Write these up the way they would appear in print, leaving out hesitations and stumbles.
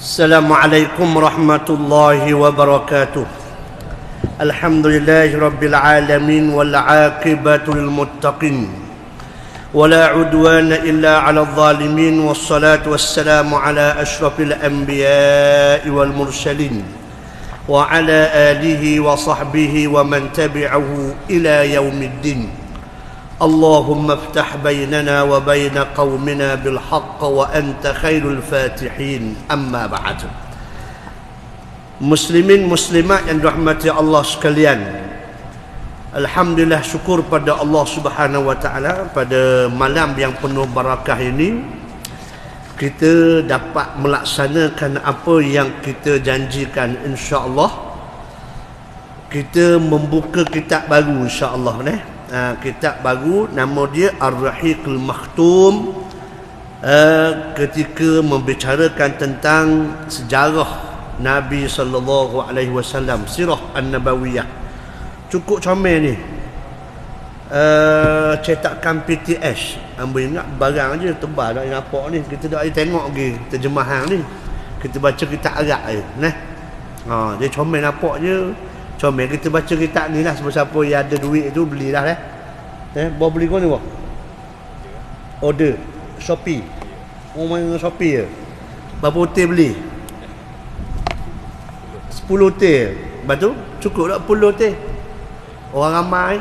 Assalamualaikum warahmatullahi wabarakatuh. Alhamdulillahi rabbil alamin wal aqibatu lil muttaqin wala udwana illa 'alal zalimin wassalatu wassalamu ala asyrafil anbiya'i wal mursalin wa ala alihi wa sahbihi wa man tabi'ahu ila yaumiddin. Allahumma iftah bainana wa bain qaumina bil haqq wa anta khairul fatihin. Amma ba'd. Muslimin muslimat yang dirahmati Allah sekalian, alhamdulillah, syukur pada Allah Subhanahu wa taala, pada malam yang penuh barakah ini kita dapat melaksanakan apa yang kita janjikan. Insya-Allah kita membuka kitab baru, insya-Allah kitab baru, nama dia Ar-Rahiqul Makhtum, ketika membicarakan tentang sejarah Nabi sallallahu alaihi wasallam, sirah an-nabawiyah. Cukup comel ni, cetakan PTS. Ambil ingat barang je tebal dak nampak ni, kita dak tengok lagi terjemahan ni, kita baca kitab Arab je dia comel, nampak je comel. Kita baca kitab ni lah, siapa yang ada duit tu belilah bawa beli kau ni bawa order Shopee, main Shopee je. Berapa hotel beli? 10 hotel. Lepas tu cukup tak 10 hotel? Orang ramai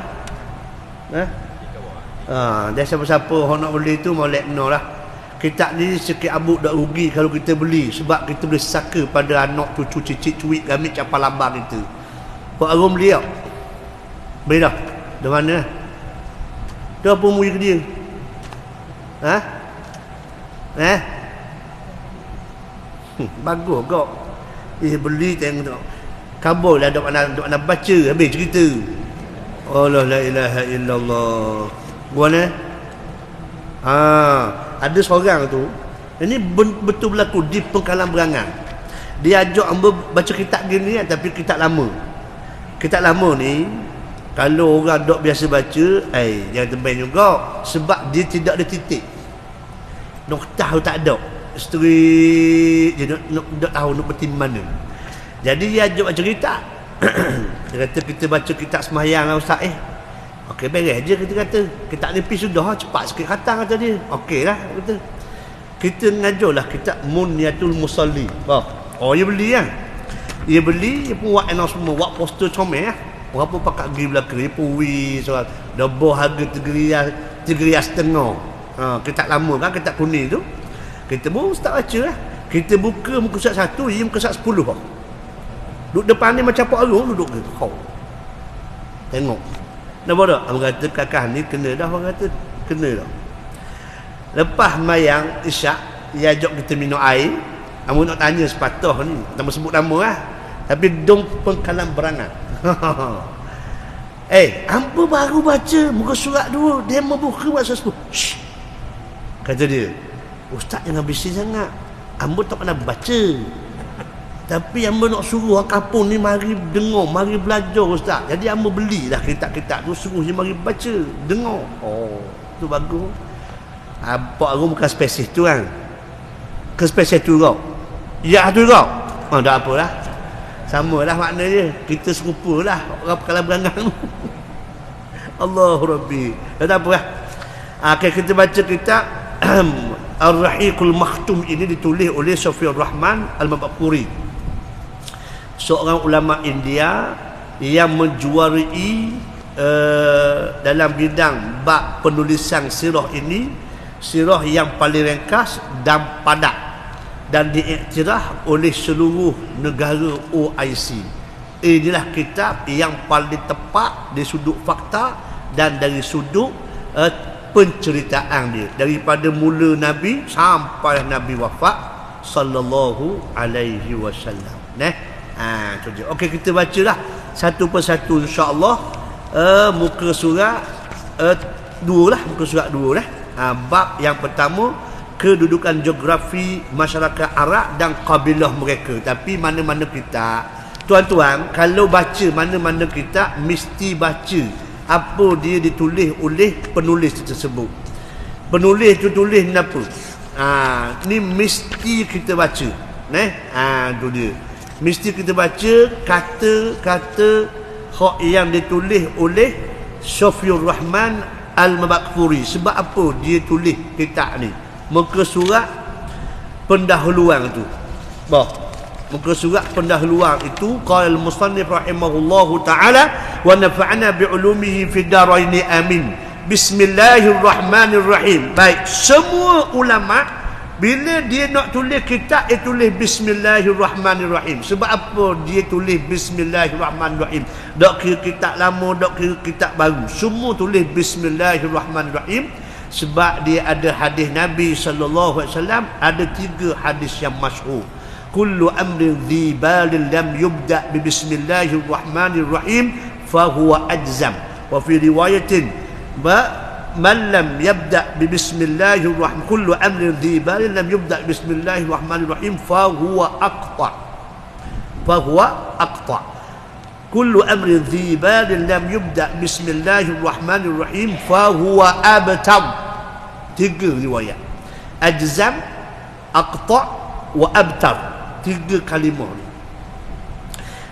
dia siapa-siapa orang nak beli tu mau let know lah. Kitab ni sikit abuk dak rugi kalau kita beli, sebab kita boleh saka pada anak cucu cicit cuit gamit capal labang kita. Pak Arum beli tak? Beli dah? Di mana? Dia apa murid ke dia? Bagus kau. Beli tengok. Kabul lah dok nak baca habis cerita. Allah la ilaha illallah. Gua ni ada seorang tu, ini betul berlaku di Pengkalan Berangan. Dia ajak hamba baca kitab gini tapi kitab lama. Kitab lama ni kalau orang dok biasa baca, jangan tebal juga, sebab dia tidak ada titik. Noktah tak ada. Straight je nak tahu nak bertim mana. Jadi dia ajak baca kitab. Dia kata kita baca kitab sembahyang lah ustaz. Okey, beres je kita kata. Kitab nipis sudah, cepat sikit khatang kata dia. Okeylah kata. Kita ngajarlah kitab Munyatul Musalli. Dia beli kan. Dia beli, dia pun buat enak semua, buat poster comel lah. Berapa pakat geri belakang, dia pun soal dah bawah harga 3 riyal setengah. Kitab lama kan, kitab kuning tu. Kita pun start baca lah. Kita buka muka surat 1, dia muka surat 10 lah. Duduk depan ni macam Pak Arung duduk ke. Tengok. Nampak tak? Orang kata kakak ni kena dah, orang kata kena dah. Lepas mayang isyak, dia ajak kita minum air. Kamu nak tanya sepatah ni, tak sebut nama lah. Tapi dong Pengkalan Berangan. Hampa baru baca muka surat 2, dia mau buka surat 10. Shh. Kata dia, ustaz jangan bising sangat, hamba tak pernah baca, tapi hamba nak suruh orang kampung ni mari dengar, mari belajar ustaz. Jadi hamba belilah kitab-kitab tu, suruh dia mari baca, dengar. Tu bagus. Pak Arum bukan spesies tu kan, ke spesies tu kau? Ya tu kau? Tak apalah, sama lah makna dia, kita serupa lah orang Pengkalan Berangan. Allahu Rabbi. Tak apa lah. Kita baca kitab Ar-Rahiqul Makhtum. Ini ditulis oleh Safiur Rahman Al-Mabakuri, seorang ulama India yang menjuarai dalam bidang bab penulisan sirah ini, sirah yang paling ringkas dan padat dan diiktiraf oleh seluruh negara OIC. Inilah kitab yang paling tepat dari sudut fakta dan dari sudut penceritaan dia, daripada mula Nabi sampai Nabi wafat sallallahu alaihi wasallam. Tu je. Okey, kita bacalah satu persatu insya-Allah. Muka surat 2 lah, muka surat 2 lah. Bab yang pertama, kedudukan geografi masyarakat Arab dan kabilah mereka. Tapi mana-mana kitab, tuan-tuan, kalau baca mana-mana kitab, mesti baca apa dia ditulis oleh penulis tersebut. Penulis tu tulis apa? Ni mesti kita baca. Tu dia. Mesti kita baca kata-kata hak yang ditulis oleh Syafiur Rahman Al-Mabakfuri. Sebab apa dia tulis kitab ni? Muka surat pendahuluan tu. Muka surat pendahuluan itu qala al-musannif rahimahullahu taala wa nafa'ana bi ulumihi fid daraini amin. Bismillahirrahmanirrahim. Baik, semua ulama bila dia nak tulis kitab, dia tulis Bismillahirrahmanirrahim. Sebab apa dia tulis Bismillahirrahmanirrahim? Tak kira kitab lama, tak kira kitab baru, semua tulis Bismillahirrahmanirrahim. Sebab dia ada hadis Nabi sallallahu alaihi wasallam, ada 3 hadis yang masyhur. Kullu amrin dhi balin lam yubda bi Bismillahirrahmanirrahim fahuwa ajzam. Wa fi riwayatin man lam yabda bi Bismillahirrahmanirrahim, kullu amrin dhi balin lam yubda bi Bismillahirrahmanirrahim fahuwa aqta. Kullu amrin dhi balin lam yubda Bismillahirrahmanirrahim fahuwa abtar. 3 riwayat, ajzam, aqta wa abtar. 3 kalimah ni.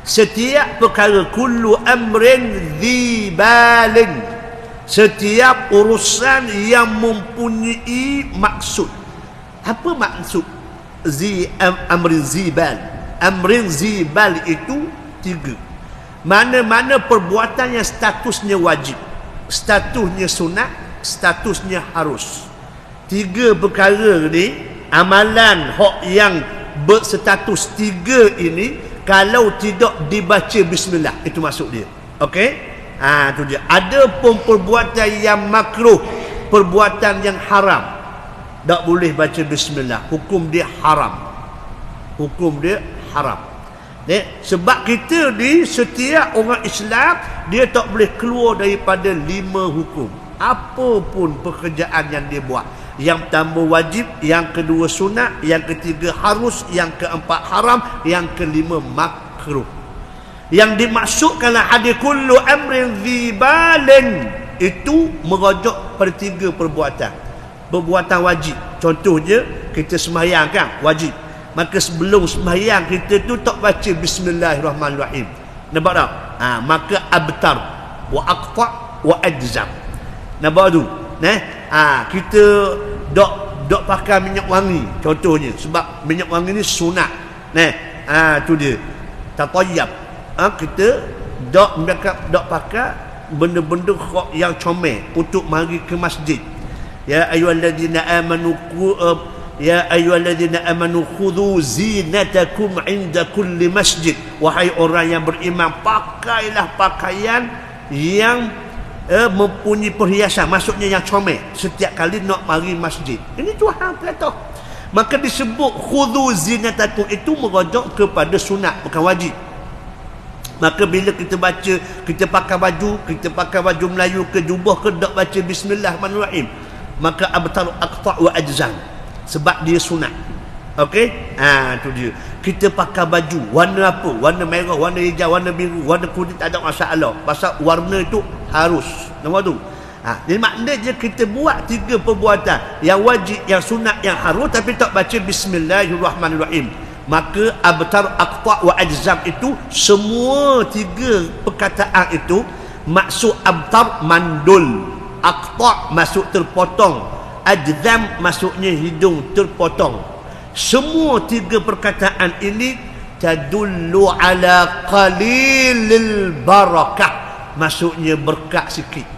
Setiap perkara, kullu amrin dhi balin, setiap urusan yang mempunyai maksud. Apa maksud amrin zibal? Amrin zibal itu 3. Mana-mana perbuatan yang statusnya wajib, statusnya sunat, statusnya harus. 3 perkara ni, amalan hak yang berstatus 3 ini, kalau tidak dibaca bismillah, itu masuk dia. Okey? Tu dia. Ada pun perbuatan yang makruh, perbuatan yang haram, tak boleh baca bismillah, hukum dia haram. Sebab kita ni, setiap orang Islam, dia tak boleh keluar daripada 5 hukum. Apa pun pekerjaan yang dia buat. Yang pertama wajib, yang kedua sunat, yang ketiga harus, yang keempat haram, yang kelima makruh. Yang dimaksudkanlah hadis kullu amrin dzibalin itu merujuk pada 3 perbuatan. Perbuatan wajib. Contohnya kita sembahyang kan, wajib. Maka sebelum sembahyang kita tu tak baca Bismillahirrahmanirrahim. Nampak tak? Maka abtar wa aqta wa ajzam. Nampak tu? Kita dok pakai minyak wangi contohnya, sebab minyak wangi ni sunat. Tu dia. Tatayyab. Kita dok pakai benda-benda yang comel untuk mari ke masjid. Ya ayyuhallazina amanu khudhu zinatakum 'inda kulli masjid. Wahai orang yang beriman, pakailah pakaian yang mempunyai perhiasan, maksudnya yang comel, setiap kali nak mari masjid. Ini Tuhan kata. Maka disebut khudhu zinatakum, itu merujuk kepada sunat, bukan wajib. Maka bila kita baca, kita pakai baju Melayu ke jubah ke, tak baca Bismillahirrahmanirrahim, maka abtar aqta wa ajzam, sebab dia sunat. Okey? Tu dia. Kita pakai baju warna apa? Warna merah, warna hijau, warna biru, warna kuning, tak ada masalah. Pasal warna itu harus. Nampak tu? Jadi maknanya kita buat 3 perbuatan, yang wajib, yang sunat, yang harus, tapi tak baca Bismillahirrahmanirrahim. Maka abtar, aqta wa ajzam itu, semua 3 perkataan itu, maksud abtar mandul, aqta maksud terpotong, ajzam maksudnya hidung terpotong. Semua 3 perkataan ini tadullu ala qalilil barakah, maksudnya berkat sikit.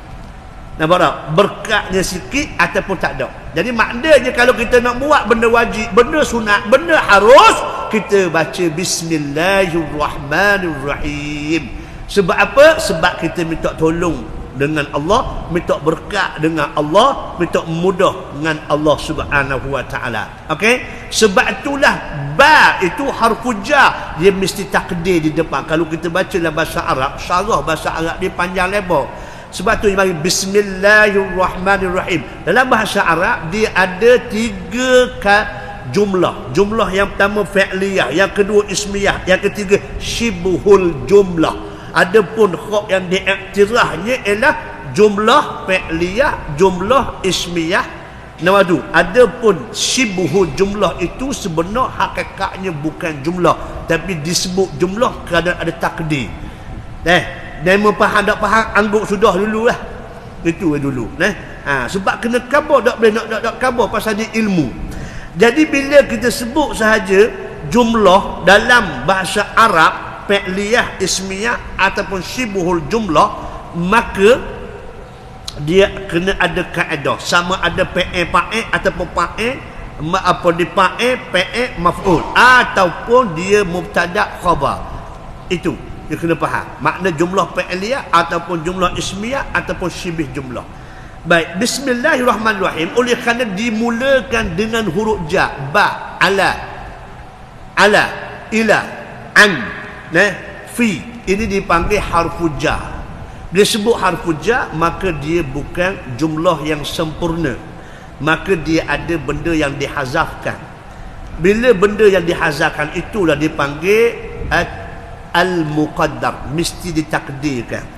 Nampak tak? Berkatnya sikit ataupun tak ada. Jadi maknanya kalau kita nak buat benda wajib, benda sunat, benda harus, kita baca Bismillahirrahmanirrahim. Sebab apa? Sebab kita minta tolong dengan Allah, minta berkat dengan Allah, minta mudah dengan Allah Subhanahu wa taala. Okey? Sebab itulah ba itu harfu jar, dia mesti takdir di depan. Kalau kita baca dalam bahasa Arab, syarah bahasa Arab dia panjang lebar. Sebab tu dia bagi Bismillahirrahmanirrahim. Dalam bahasa Arab dia ada 3 jumlah. Jumlah yang pertama fi'liyah, yang kedua ismiyah, yang ketiga syibhul jumlah. Adapun hak yang diiktirahnya ialah jumlah fi'liyah, jumlah ismiyah, Nama tu, adapun syibhu jumlah itu sebenar hakikatnya bukan jumlah, tapi disebut jumlah kerana ada takdir. Dan faham tak faham, anggap sudah dulu lah. Itu dulu. Sebab kena khabar, tak boleh nak khabar pasal dia ilmu. Jadi bila kita sebut sahaja jumlah dalam bahasa Arab, fi'liyah, ismiyah ataupun syibhul jumlah, maka dia kena ada kaedah, sama ada fa'il ataupun fa'il apa di fa'il maf'ul ataupun dia mubtada khabar. Itu dia kena faham makna jumlah fi'liyah ataupun jumlah ismiyah ataupun syibh jumlah. Baik, bismillahirrahmanirrahim, oleh kerana dimulakan dengan huruf ja, ba, ala, ila, an, fi, ini dipanggil harfu jar. Dia sebut harfu jar, maka dia bukan jumlah yang sempurna, maka dia ada benda yang dihazafkan. Bila benda yang dihazafkan itulah dipanggil al-muqaddar, mesti ditakdirkan.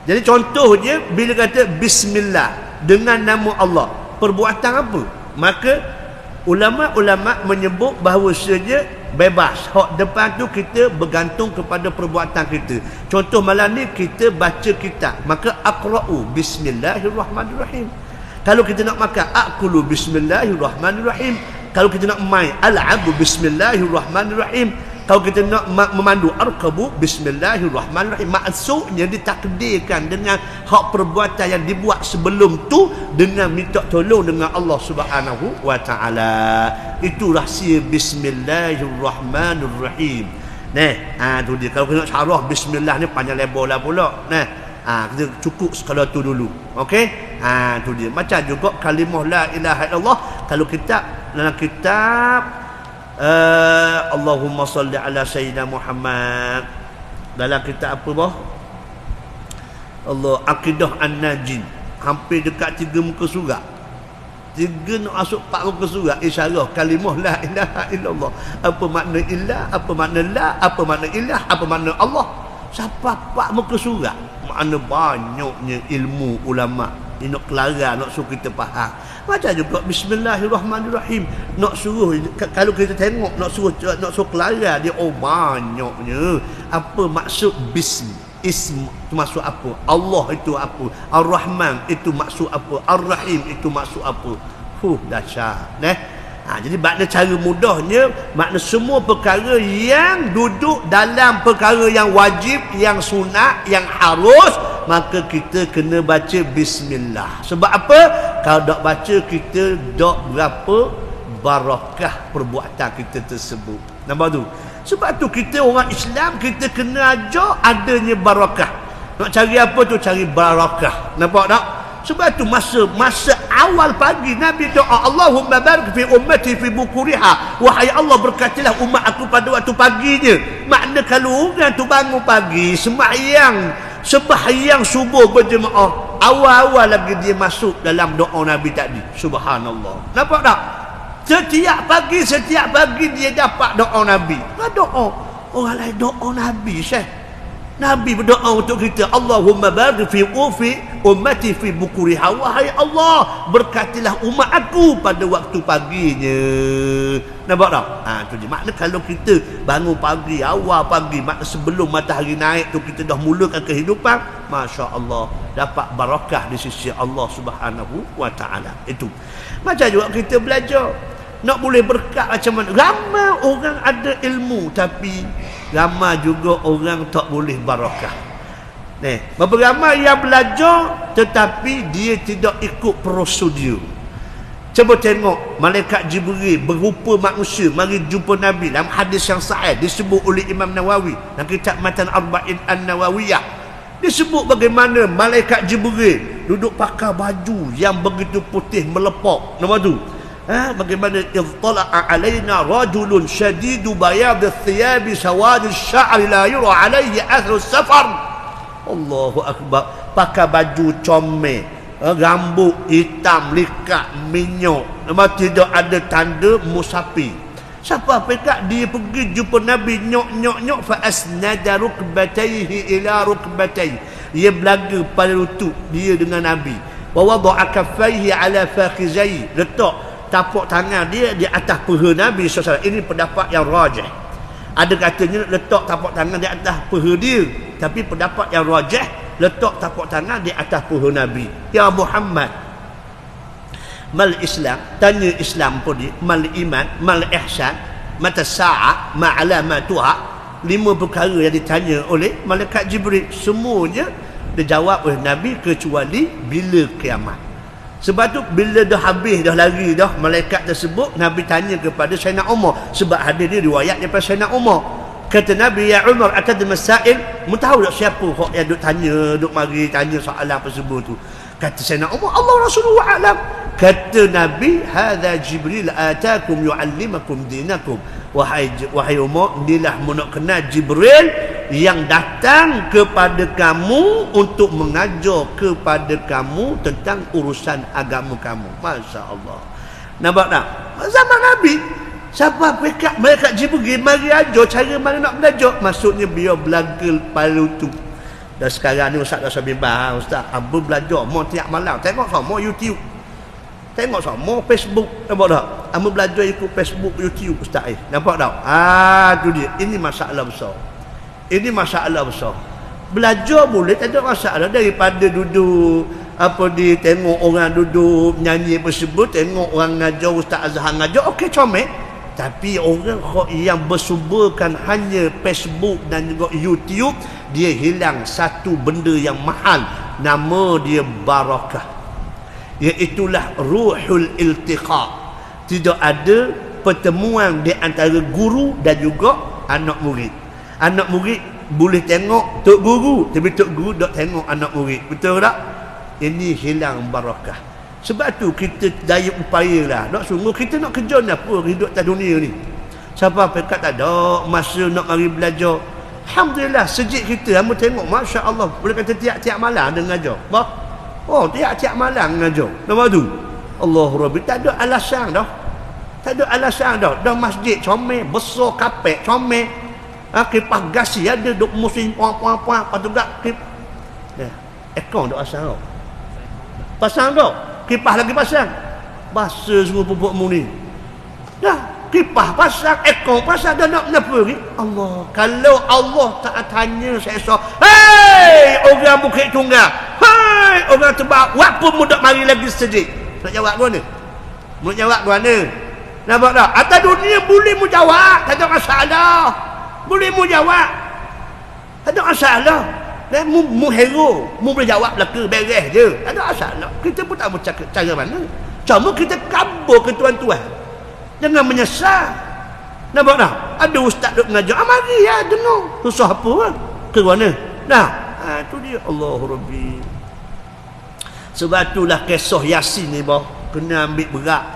Jadi contohnya bila kata bismillah, dengan nama Allah, perbuatan apa? Maka ulama-ulama menyebut bahawasanya bebas, hak depan tu kita bergantung kepada perbuatan kita. Contoh malam ni kita baca kitab, maka aqra'u bismillahirrahmanirrahim. Kalau kita nak makan, akulu bismillahirrahmanirrahim. Kalau kita nak main, al'abu bismillahirrahmanirrahim. Kalau kita nak memandu, arkabu bismillahirrahmanirrahim. Maksudnya ditakdirkan dengan hak perbuatan yang dibuat sebelum tu, dengan minta tolong dengan Allah Subhanahu wa ta'ala. Itu rahsia bismillahirrahmanirrahim. Tu dia. Kalau kita nak syarah bismillah ni panjang lebar lah pula. Kita cukup sekadar tu dulu. Okey? Tu dia. Macam juga kalimah la ilaha illallah, kalau kitab, dalam kitab Allahumma salli ala Sayyidina Muhammad, dalam kitab apa bah? Allah, Aqidah An-Najin, hampir dekat 3 muka surat. 3 nak masuk 4 muka surat isyarah kalimah la ilaha illallah. Apa makna ilah, apa makna la, apa makna ilah, apa makna Allah. Siapa 4 muka surat. Makna banyaknya ilmu ulama. Ini nak kelara, nak suruh kita faham. Macam juga bismillahirrahmanirrahim, nak suruh, kalau kita tengok nak suruh kelara dia, banyaknya. Apa maksud bism, ism itu maksud apa, Allah itu apa, Ar-Rahman itu maksud apa, Ar-Rahim itu maksud apa. Dahsyat. Jadi makna cara mudahnya, makna semua perkara yang duduk dalam perkara yang wajib, yang sunat, yang harus, maka kita kena baca bismillah. Sebab apa? Kalau tak baca, kita tak berapa barakah perbuatan kita tersebut. Nampak tu? Sebab tu kita orang Islam, kita kena ajar adanya barakah. Nak cari apa tu? Cari barakah. Nampak tak? Sebab tu masa awal pagi Nabi doa, Allahumma barik fi ummati fi bukuriha, wahai Allah berkatilah umat aku pada waktu paginya. Makna kalau orang tu bangun pagi, sembahyang subuh berjemaah, awal-awal lagi dia masuk dalam doa Nabi tadi. Subhanallah. Nampak tak? Setiap pagi dia dapat doa Nabi. Doa orang lain, doa Nabi, Syekh. Nabi berdoa untuk kita, Allahumma barik fi ummati fi bukuriha, wahai Allah berkatilah umat aku pada waktu paginya. Nampak tak? Tu je makna. Kalau kita bangun pagi, awal pagi, makna sebelum matahari naik tu kita dah mulakan kehidupan, Masya Allah, dapat barakah di sisi Allah Subhanahu wa ta'ala. Itu macam juga kita belajar, nak boleh berkat macam mana. Ramai orang ada ilmu, tapi ramai juga orang tak boleh barakah. Berapa ramai yang belajar tetapi dia tidak ikut prosedur. Cuba tengok malaikat Jibril berupa manusia mari jumpa Nabi. Dalam hadis yang sahih disebut oleh Imam Nawawi dalam kitab Matan Arba'in An-Nawawiyah, disebut bagaimana malaikat Jibril duduk pakai baju yang begitu putih melepak. Nampak tu? Bagaimana idtala'a alaina rajulun syadidu bayad ath-thiyab sawad asy-sya'r la yura alayhi athru safar. Allahu akbar. Pakai baju comel, rambut hitam likat minyak, memang tidak ada tanda musafir. Siapa pekat dia pergi jumpa Nabi, nyok fa asnada rukbatayhi ila rukbatayhi. Dia belaga pada lutut dia dengan Nabi. Wa wada'a kaffaihi ala fakhizai, letak tapak tangan dia di atas peha Nabi SAW. Ini pendapat yang rajih. Ada katanya letak tapak tangan di atas peha dia, tapi pendapat yang rajih letak tapak tangan di atas peha Nabi. Ya Muhammad, mal Islam, tanya Islam pun dia, mal iman, mal ihsan, mata sa'ah, ma alamatuha. 5 perkara yang ditanya oleh malaikat Jibril, semuanya dijawab oleh Nabi kecuali bila kiamat. Sebab tu bila dah habis dah lari dah malaikat tersebut, Nabi tanya kepada Sayyidina Umar, sebab ada dia riwayat daripada Sayyidina Umar. Kata Nabi, ya Umar, atad masail, mu tahu tak siapa hok yang duk tanya, duk mari tanya soalan tersebut tu? Kata Sayyidina Umar, Allah Rasulullah alam. Kata Nabi, hadza Jibril atakum yuallimakum dinakum. Wahai Umar, inilah mu nak kenal Jibril yang datang kepada kamu untuk mengajar kepada kamu tentang urusan agama kamu. Masya Allah. Nampak tak? Zaman Nabi, siapa mereka Jibril mari ajar cara mana nak belajar. Maksudnya biar belagal palu tu. Dan sekarang ni Ustaz dah bimbang, Ustaz Abu belajar mau tiap malam tengok sama YouTube, tengok sama Facebook. Nampak tak? Abu belajar ikut Facebook, YouTube Ustaz nampak tak? Tu dia. Ini masalah besar. Ini masalah besar. Belajar boleh, tak ada masalah. Daripada duduk tengok orang duduk nyanyi tersebut, tengok orang ngajar, Ustaz Azhar ngajar, okey comel. Tapi orang yang bersumberkan hanya Facebook dan juga YouTube, dia hilang satu benda yang mahal, nama dia barakah, iaitulah ruhul iltiqa. Tidak ada pertemuan di antara guru dan juga anak murid. Anak murid boleh tengok tok guru, tapi tok guru tak tengok anak murid. Betul tak? Ini hilang barakah. Sebab tu kita daya upayalah, nak sungguh kita nak kerja apa hidup atas dunia ni. Siapa pekat tak ada masa nak mari belajar. Alhamdulillah sejik kita. Kamu tengok, Masya Allah, boleh kata tiap-tiap malam ada ngajar. Tiap-tiap malam ngajar. Nama tu Allah Rabbi, tak ada alasan dah. Tak ada alasan dah. Dah masjid comel, besar kapek comel. Kipas gasi ada duk musim puan-puan patugak kip. Ekor duk asal tau. Pasang tau. Kipas lagi pasang. Basa semua pupukmu ni. Dah kipas pasang, ekor pasang, dah nak kenapa lagi? Allah. Kalau Allah tak tanya saya, hei orang Bukit Tunggal, hei orang Tebak, apa mu tak mari lagi sejik? Nak jawab ke mana? Mu jawab ke mana? Nampak tak? Atas dunia boleh mu jawab, tak ada masalah. Boleh mu jawab, tak ada masalah. Dan mu hero, mu boleh jawab lah ke beres je, tak ada masalah. Kita pun tak bercakap cara mana, cuma kita kabur ke tuan-tuan. Jangan menyesal. Nampak tak? Ada ustaz duk mengajar, mari ya dengar. Susah apa kan? Ke mana? Nah, tu dia Allah Rabbi. Sebab itulah kisah Yasin ni kena ambil berat.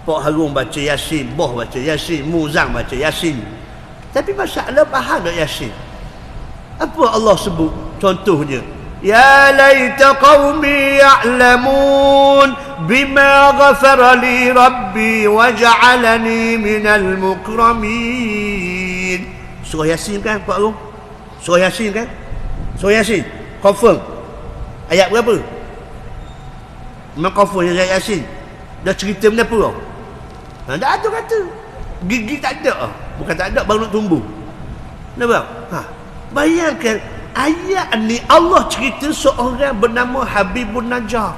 Pak Harun baca Yasin, Boh baca Yasin, Muzang baca Yasin. Tapi masalah faham tak Yasin? Apa Allah sebut? Contohnya, ya laita qaumi ya'lamun bima ghafara li rabbi wa ja'alani minal mukramin. Surah Yasin kan Pak Rum? Surah Yasin kan? Surah Yasin confirm. Ayat berapa? Memang confirm ayat Yasin. Dah cerita benda apa? Tak ada kata. Gigi tak ada. Bukan tak ada, baru nak tumbuh. Nampak? Bayangkan ayat ni Allah cerita seorang bernama Habibun Najjar.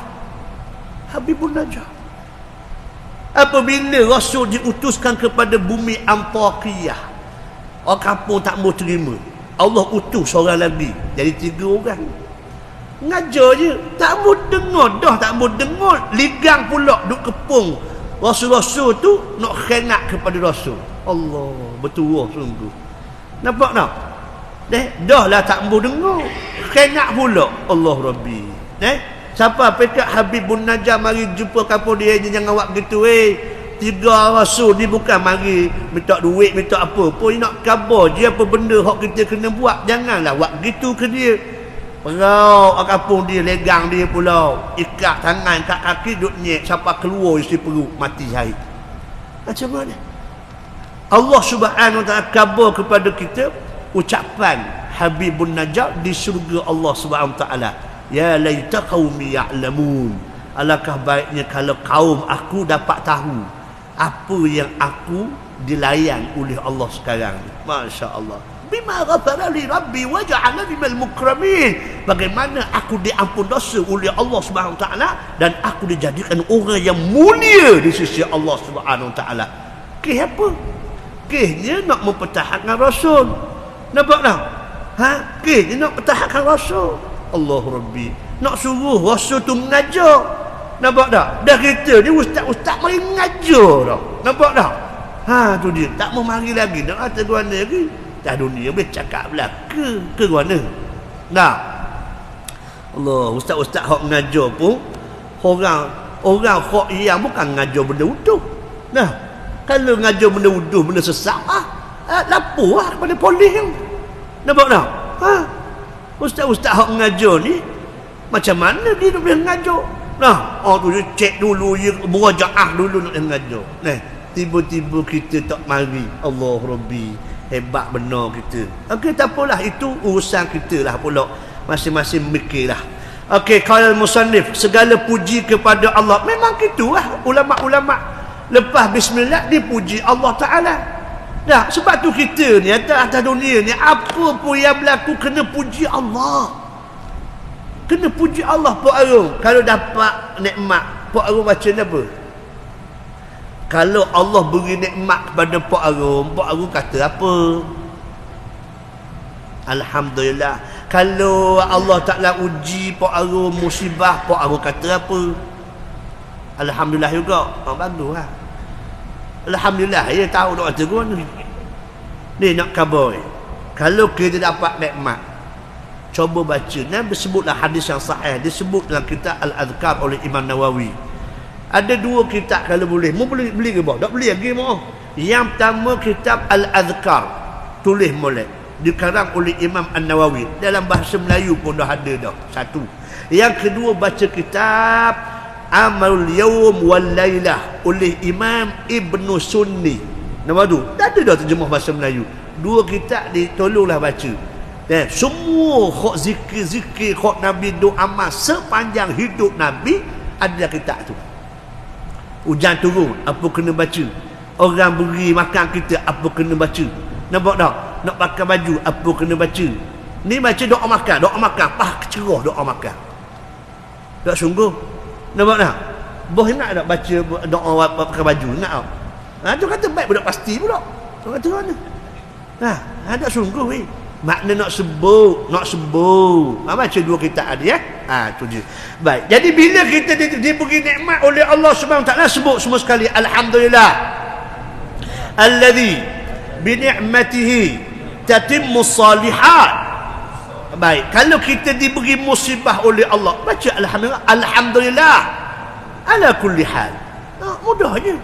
Habibun Najjar. Apabila Rasul diutuskan kepada bumi Antakiyah, orang kampung tak mau terima. Allah utus seorang lagi. Jadi 3 orang. Ngajar je, tak mau dengar dah, tak mau dengar. Ligang pula duk kepung Rasul-Rasul tu nak khengat kepada Rasul. Allah, betul sungguh. Nampak tak? Dah lah tak mau dengar, khengat pula. Allah Rabbi. Siapa pekat Habibun Najjar mari jumpa kampung dia, jangan buat gitu 3 Rasul ni bukan mari minta duit, minta apa pun, nak khabar je apa benda hak kita kena buat. Janganlah buat gitu ke dia. Perau kampung dia, legang dia pula, ikat tangan kat kaki, duk nyek, siapa keluar isi perut, mati hari. Macam mana? Allah Subhanahu Wa Ta'ala khabar kepada kita ucapan Habibun Najjar di syurga Allah Subhanahu Wa Ta'ala. Ya laita qaumi ya'lamun. Alangkah baiknya kalau kaum aku dapat tahu apa yang aku dilayan oleh Allah sekarang. Masya Allah. Bima ghafara li rabbi wa ja'alani minal mukramin. Bagaimana aku diampun dosa oleh Allah Subhanahu wa taala dan aku dijadikan orang yang mulia di sisi Allah Subhanahu wa taala. Kes apa? Kesnya nak mempertahankan Rasul. Nampak tak? Kesnya nak mempertahankan Rasul. Allah Rabbi. Nak suruh Rasul tu mengajar. Nampak tak? Dah kita ni ustaz-ustaz mari mengajar dah. Nampak tak? Tu dia. Tak mau mari lagi. Nak kata guana lagi. Dah dunia boleh cakap belah. Ke guana. Nah. Allah, ustaz-ustaz hok mengajar pun orang hok yang bukan mengajar benda utuh. Nah, kalau mengajar benda utuh, benda sesat lapor kepada polis yang. Nampak tak? Ustaz-ustaz hok mengajar ni macam mana dia boleh mengajar? Nah, tu dia cek dulu, dia murajaah dulu nak mengajar. Nah, tiba-tiba kita tak mari. Allah Rabbi, hebat benar kita. Okey, tak apalah, itu urusan kita lah pula. Masing-masing mikirlah. Okey, qala al-musannif, segala puji kepada Allah. Memang gitulah ulama-ulama lepas bismillah dipuji Allah Taala. Dah, sebab tu kita ni atas dunia ni apa pun yang berlaku kena puji Allah. Kena puji Allah. Pak Arung kalau dapat nikmat, Pak Arung baca apa? Kalau Allah beri nikmat kepada Pak Arung kata apa? Alhamdulillah. Kalau Allah Ta'ala uji Pak Arung musibah, Pak Arung kata apa? Alhamdulillah juga. Baguslah. Alhamdulillah, dia tahu nak kata gua ni. Ni nak khabar. Kalau kita dapat nikmat, coba baca. Nabi sebutlah hadis yang sahih, disebut dalam kitab Al-Adhkar oleh Imam Nawawi. Ada dua kitab kalau boleh. Mu boleh beli ke bah? Tak beli lagi mau. Yang pertama kitab Al-Adhkar, tulis molek, dikarang oleh Imam An-Nawawi. Dalam bahasa Melayu pun dah ada dah. Satu. Yang kedua baca kitab Amalul Yawm wal Lailah oleh Imam Ibn Sunni. Nama tu dah ada dah terjemah bahasa Melayu. Dua kitab ditolonglah baca. Semua khok zikir-zikir khok Nabi doa amal sepanjang hidup Nabi ada kitab tu. Hujan turun, apa kena baca? Orang beri makan kita, apa kena baca? Nampak tak? Nak pakai baju, apa kena baca? Ni baca doa makan, cerah doa makan. Tak sungguh. Nampak tak? Boh ingat tak baca doa pakai baju? Ingat tak? Tu kata baik budak pasti pula. Tu kata mana? Tak sungguh weh. Makna nak sebut. Baca dua kitab dia. Tu je. Baik. Jadi bila kita diberi nikmat oleh Allah Subhanahu Wa Taala, sebut semua sekali alhamdulillah. Alladzi bi ni'matihi tatimmu shalihat. Baik. Kalau kita diberi musibah oleh Allah, baca alhamdulillah ala kulli hal. Mudah je.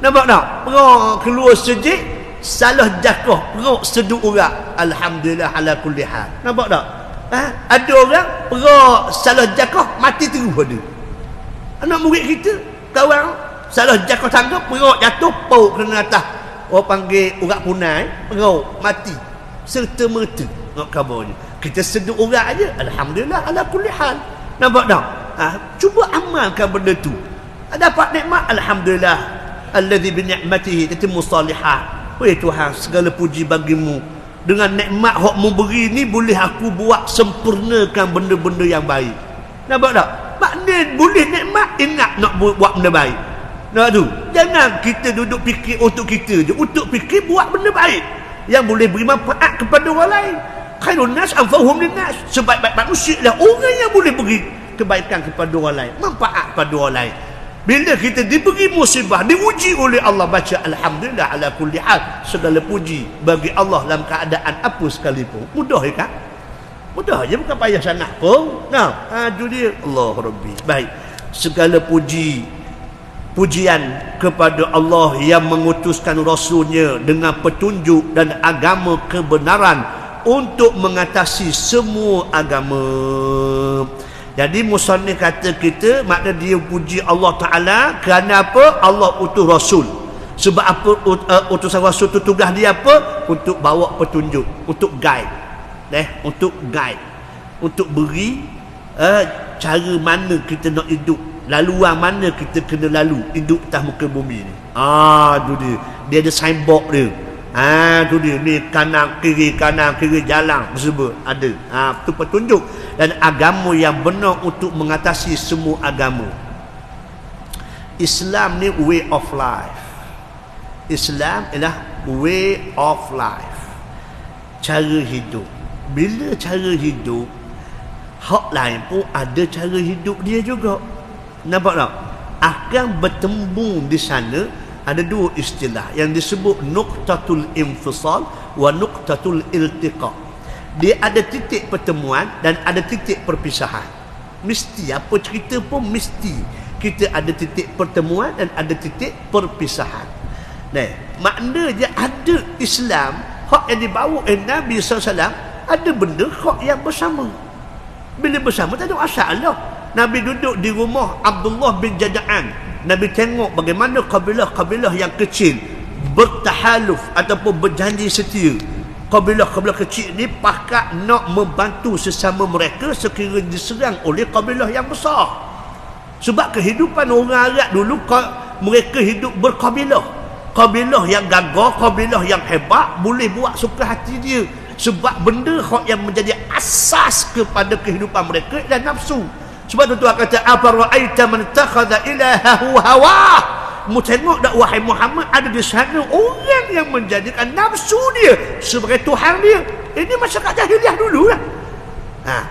Nampak tak? Perang keluar sejik, salah jakah, perut seduk orang. Alhamdulillah ala kulli hal. Nampak tak? Ada orang perut salah jakah, mati terus ada. Anak murid kita, kawan salah jakah tangga, perut jatuh, pauk kena atas. Orang panggil urat punai, perut mati serta merta. Nak kabarnya. Kita seduk orang aja, alhamdulillah ala kulli hal. Nampak tak? Cuba amalkan benda tu. Dapat nikmat, alhamdulillah. Alladzi bi ni'matihi tatimmu shalihat. Wahai Tuhan, segala puji bagimu. Dengan nikmat hak mu beri ni, boleh aku buat sempurnakan benda-benda yang baik. Nampak tak? Makna boleh nikmat, ingat nak buat benda baik. Nampak tu? Jangan kita duduk fikir untuk kita je. Untuk fikir buat benda baik yang boleh beri manfaat kepada orang lain. Khairun nas anfa'uhum linnas. Sebaik-baik manusia lah orang yang boleh beri kebaikan kepada orang lain, manfaat kepada orang lain. Bila kita diberi musibah, diuji oleh Allah, baca alhamdulillah ala kulli hal. Segala puji bagi Allah dalam keadaan apa sekalipun. Mudah ya kan? Mudah je, bukan payah sangat pun. Itu dia. Allah Rabbi. Baik. Segala pujian kepada Allah yang mengutuskan Rasulnya dengan petunjuk dan agama kebenaran untuk mengatasi semua agama. Jadi musannif kata kita, makna dia puji Allah Ta'ala kerana apa? Allah utus Rasul. Sebab apa utusan Rasul itu tugas dia apa? Untuk bawa petunjuk, untuk guide. Untuk guide, untuk beri cara mana kita nak hidup, laluan mana kita kena lalu hidup atas muka bumi ni. Tu dia ada signboard dia. Tu dia ni kanan kiri jalan tersebut ada. Itu petunjuk dan agama yang benar untuk mengatasi semua agama. Islam ni way of life. Islam ialah way of life, cara hidup. Bila cara hidup, hak lain pun ada cara hidup dia juga. Nampak tak? Akan bertembung di sana ada dua istilah yang disebut nuqtatul infisal wa nuqtatul iltiqa. Dia ada titik pertemuan dan ada titik perpisahan. Mesti apa cerita pun mesti kita ada titik pertemuan dan ada titik perpisahan. Maknanya ada Islam hak yang dibawa Nabi SAW, ada benda hak yang bersama. Bila bersama tak ada masalah. Nabi duduk di rumah Abdullah bin Jada'an. Nabi tengok bagaimana kabilah-kabilah yang kecil bertahaluf ataupun berjanji setia. Kabilah-kabilah kecil ni pakat nak membantu sesama mereka sekiranya diserang oleh kabilah yang besar. Sebab kehidupan orang Arab dulu, mereka hidup berkabilah. Kabilah yang gagah, kabilah yang hebat boleh buat suka hati dia. Sebab benda yang menjadi asas kepada kehidupan mereka adalah nafsu. Sebab tu Tuhan kata, afara'aita man takhadha ilahahu hawah. Mu tengok tak wahai Muhammad, ada di sana orang yang menjadikan nafsu dia sebagai Tuhan dia. Ini masyarakat jahiliah dulu lah.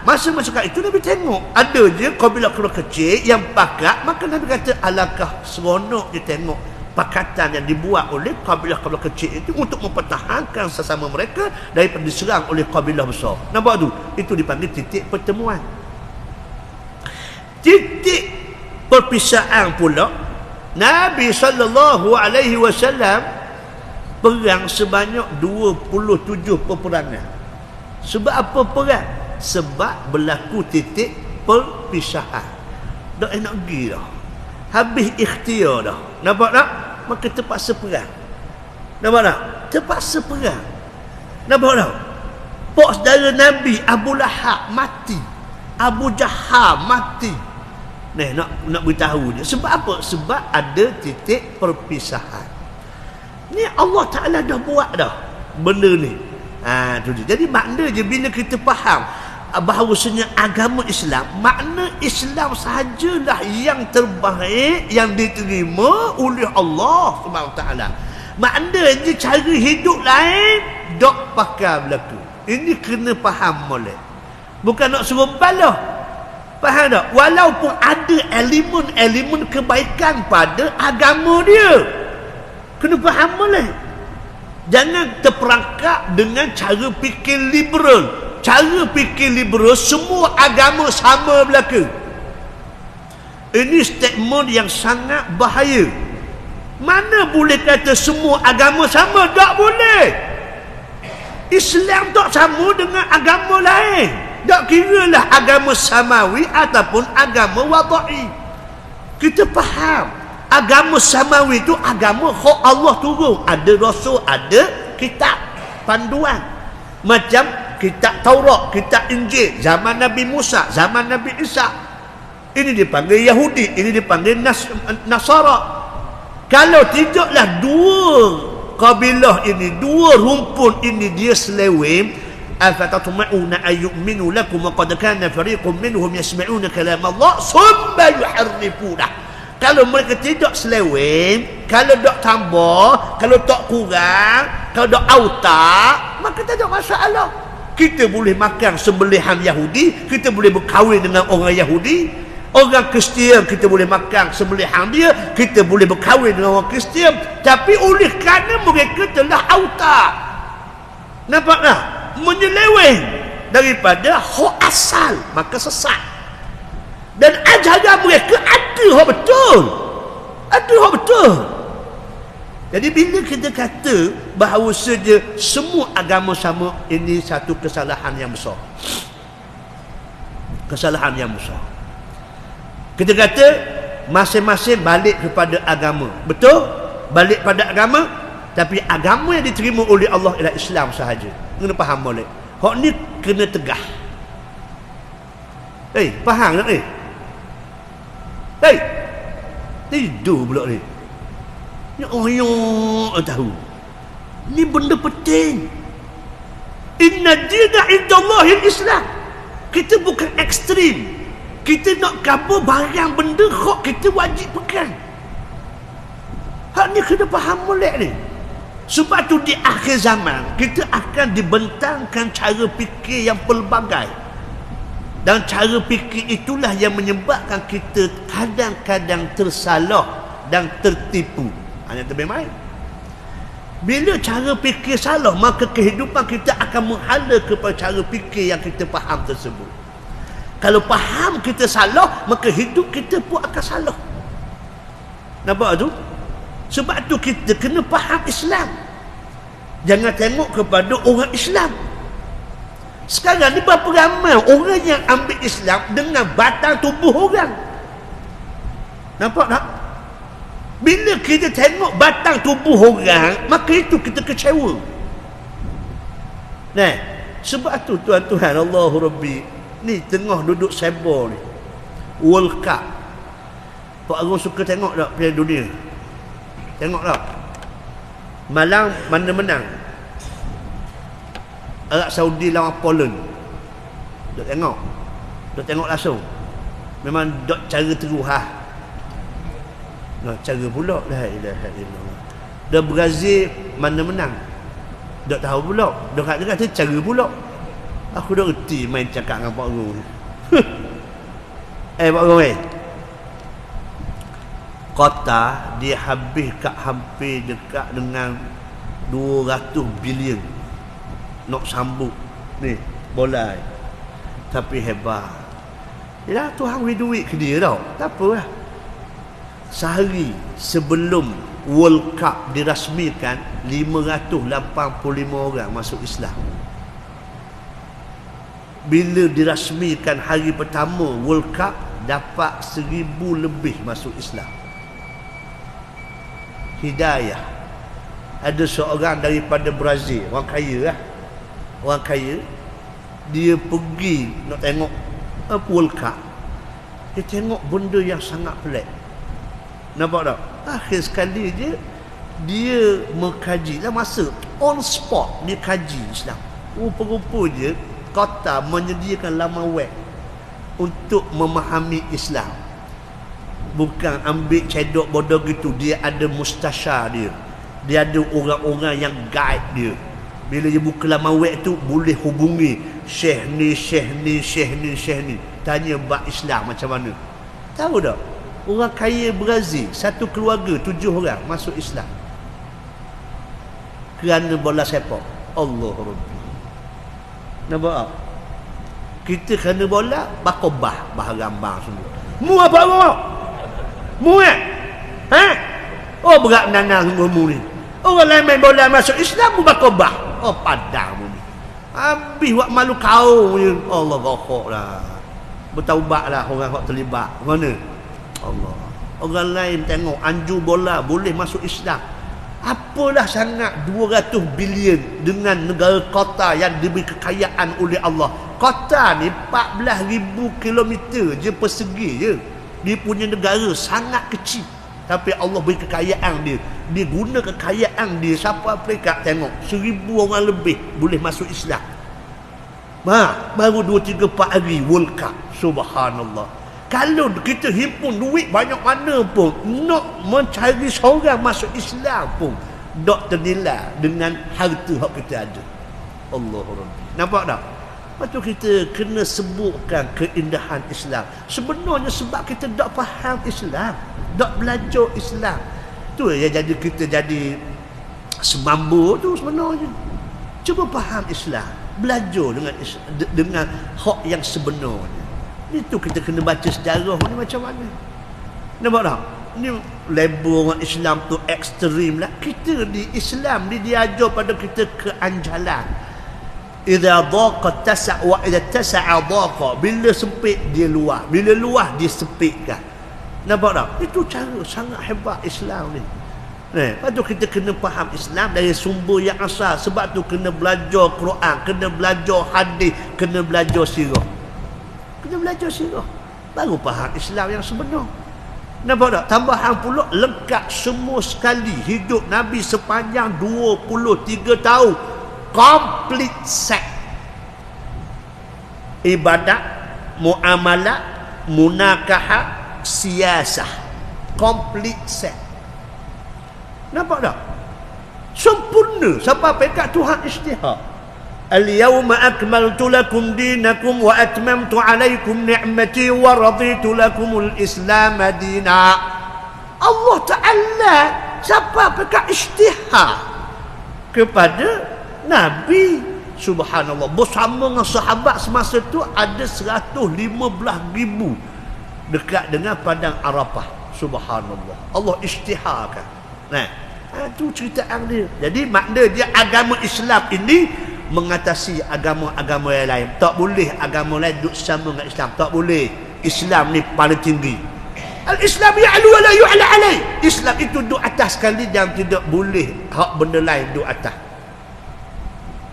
Masa masyarakat itu Nabi tengok ada je kabilah-kabilah kecil yang pakat. Maka Nabi kata alangkah seronok dia tengok pakatan yang dibuat oleh kabilah-kabilah kecil itu untuk mempertahankan sesama mereka daripada diserang oleh kabilah besar. Nampak tu? Itu dipanggil titik pertemuan. Titik perpisahan pula, Nabi SAW perang sebanyak 27 peperangan. Sebab apa perang? Sebab berlaku titik perpisahan. Tak enak pergi dah, habis ikhtiar dah. Nampak tak? Maka terpaksa perang. Nampak tak? Terpaksa perang. Nampak tak? Pak saudara Nabi Abu Lahab mati, Abu Jahal mati. Nak beritahu dia. Sebab apa? Sebab ada titik perpisahan. Ni Allah Ta'ala dah buat dah benda ni. Tu dia. Jadi makna je bila kita faham bahawasanya agama Islam, makna Islam sahajalah yang terbaik yang diterima oleh Allah Subhanahu Taala. Maknanya cara hidup lain dok pakai berlaku. Ini kena faham molek. Bukan nak suruh balah. Faham tak? Walaupun ada elemen-elemen kebaikan pada agama dia, kena faham molek. Jangan terperangkap dengan cara fikir liberal. Cara fikir liberal semua agama sama belaka. Ini statement yang sangat bahaya. Mana boleh kata semua agama sama? Tak boleh. Islam tak sama dengan agama lain. Tak kiralah agama samawi ataupun agama wada'i. Kita faham agama samawi itu agama hak Allah turun. Ada rasul, ada kitab panduan. Macam kitab Taurat, kitab Injil zaman Nabi Musa, zaman Nabi Isa. Ini dipanggil Yahudi, ini dipanggil Nasara. Kalau tidaklah dua kabilah ini, dua rumpun ini dia seleweng, afatatma'una ayyuminu lakum wa qad kana fariqun minhum yasma'una kalam Allah summa yuharrifuna. Kalau mereka tidak seleweng, kalau tak tambah, kalau tak kurang, kalau tak autak, maka tak ada masalah. Kita boleh makan sembelihan Yahudi, kita boleh berkahwin dengan orang Yahudi. Orang Kristian kita boleh makan sembelihan dia, kita boleh berkahwin dengan orang Kristian. Tapi oleh kerana mereka telah autak, nampak tak? Menyeleweng daripada hak asal, maka sesat. Dan ajaran mereka ada hak betul. Ada hak betul. Jadi bila kita kata bahawa saja semua agama sama, ini satu kesalahan yang besar. Kesalahan yang besar. Kita kata masing-masing balik kepada agama. Betul? Balik pada agama. Tapi agama yang diterima oleh Allah ialah Islam sahaja. Kena faham boleh. Hak ni kena tegah. Faham tak ni? Hei, tidur pula ni. Ni orang tahu. Ni benda penting. Inna dina indallahil Islam. Kita bukan ekstrim. Kita nak kabur barang benda hak kita wajib pegang. Hak ni kena faham molek ni. Sebab tu di akhir zaman kita akan dibentangkan cara fikir yang pelbagai. Dan cara fikir itulah yang menyebabkan kita kadang-kadang tersalah dan tertipu. Hanya lebih main. Bila cara fikir salah, maka kehidupan kita akan menghala kepada cara fikir yang kita faham tersebut. Kalau faham kita salah, maka hidup kita pun akan salah. Nampak tu? Sebab tu kita kena faham Islam. Jangan tengok kepada orang Islam. Sekarang ni berapa ramai orang yang ambil Islam dengan batang tubuh orang. Nampak tak? Bila kita tengok batang tubuh orang, maka itu kita kecewa. Nah, sebab tu tuan-tuhan, Allahu Rabbi, ni tengah duduk seba ni, World Cup. Pak Arun suka tengok tak Piala Dunia? Tengok tak? Malam mana menang? Arab Saudi lawan Poland. Duk tengok langsung. Memang duk cara teruhah. Nah, cara pula la ilaha illallah. Dan Brazil mana menang? Duk tahu pula. Duk kata cara pula. Aku dah reti main cakap dengan Pak Arun. Pak Arun kota dia habis kat hampir dekat dengan 200 bilion nak sambut ni bola. Tapi hebat. Yalah, Tuhan beri duit ke dia tau. Tak apalah. Sehari sebelum World Cup dirasmikan, 585 orang masuk Islam. Bila dirasmikan hari pertama World Cup, dapat 1000 lebih masuk Islam. Hidayah. Ada seorang daripada Brazil, orang kaya lah. Orang kaya, dia pergi nak tengok World Cup. Dia tengok benda yang sangat pelik. Nampak tak? Akhir sekali dia mengkaji lah, masa on spot dia kaji Islam. Rupa-rupanya kota menyediakan laman web untuk memahami Islam. Bukan ambil cedok bodoh gitu. Dia ada mustasyar dia. Dia ada orang-orang yang guide dia. Bila dia buka laman web tu, boleh hubungi syekh ni. Tanya bab Islam macam mana. Tahu tak? Orang kaya Brazil, satu keluarga 7 orang masuk Islam kerana bola sepak. Allah Rabbi. Nampak tak? Kita kerana bola bakobah, baharambang semua. Mu apa awak? Mu Oh, berat nanang semua mu ni. Orang lain main bola masuk Islam, mu bakobah. Oh, padang mu ni. Habis buat malu kau ni. Allah gokok lah. Bertaubatlah orang yang terlibat. Mana? Allah. Orang lain tengok anju bola boleh masuk Islam. Apalah sangat 200 bilion dengan negara kota yang diberi kekayaan oleh Allah. Kota ni 14,000 kilometer je persegi je. Dia punya negara sangat kecil, tapi Allah beri kekayaan dia. Dia guna kekayaan dia. Siapa peringkat tengok 1000 orang lebih boleh masuk Islam. Baru 2-3-4 hari World Cup. Subhanallah. Kalau kita himpun duit banyak mana pun, nak mencari seorang masuk Islam pun tak ternilai dengan harta yang kita ada. Allah Rabbi. Nampak tak? Lepas tu kita kena sebutkan keindahan Islam. Sebenarnya sebab kita tak faham Islam, tak belajar Islam. Tu yang jadi kita jadi semambu tu sebenarnya. Cuba faham Islam, belajar dengan hak yang sebenarnya. Itu kita kena baca sejarah ni macam mana. Nampak tak? Ni label orang Islam tu ekstrim lah. Kita di Islam ni diajar pada kita keanjalan. Idza daqa tasa' wa idza tasa'a daqa. Bila sempit dia luas, bila luas dia sempitkan. Nampak tak? Itu cara sangat hebat Islam ni. Lepas tu kita kena faham Islam dari sumber yang asal. Sebab tu kena belajar Quran, kena belajar hadis, kena belajar sirah. Kena belajar sirah. Baru faham Islam yang sebenar. Nampak tak? Tambahan pula lengkap semua sekali hidup Nabi sepanjang 23 tahun. Complete set. Ibadat, muamalah, munakahat, siasah. Complete set. Nampak tak? Sempurna. Sampai pekat Tuhan istihar. Al-yawma akmaltu lakum dinakum wa atmamtu alaikum ni'mati wa raditu lakumul Islam dina. Allah Ta'ala siapa pekat istihar kepada Nabi. Subhanallah. Bersama dengan sahabat semasa tu ada 115,000 dekat dengan padang Arafah. Subhanallah. Allah istiharkan. Nah, itu cerita dia. Jadi makna dia agama Islam ini mengatasi agama-agama yang lain. Tak boleh agama lain duduk sama dengan Islam. Tak boleh. Islam ni paling tinggi. Al-Islam ya'lu wa la yu'la alai. Islam itu duduk atas sekali dan tidak boleh hak benda lain duduk atas.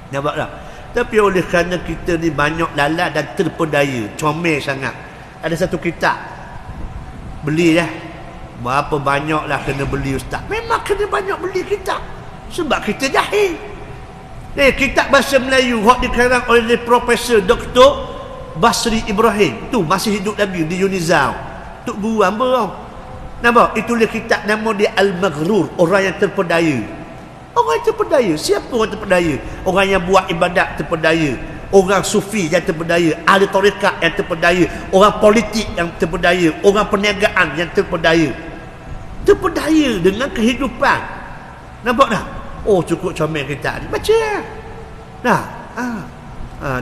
Nampak tak? Tapi oleh kerana kita ni banyak lalat dan terpedaya, comel sangat. Ada satu kitab. Beli lah. Berapa banyaklah kena beli ustaz. Memang kena banyak beli kitab. Sebab kita jahil. Kitab bahasa Melayu yang dikarang oleh Profesor Dr. Basri Ibrahim. Tu masih hidup lagi di Unizau. Tok guru hamba tau. Nampak? Itulah kitab nama dia Al-Maghrur. Orang yang terpedaya. Orang yang terpedaya. Siapa orang terpedaya? Orang yang buat ibadat terpedaya. Orang sufi yang terpedaya. Ahli tarekat yang terpedaya. Orang politik yang terpedaya. Orang perniagaan yang terpedaya. Terpedaya dengan kehidupan. Nampak tak? Oh, cukup comel kita ni. Baca lah. Nah.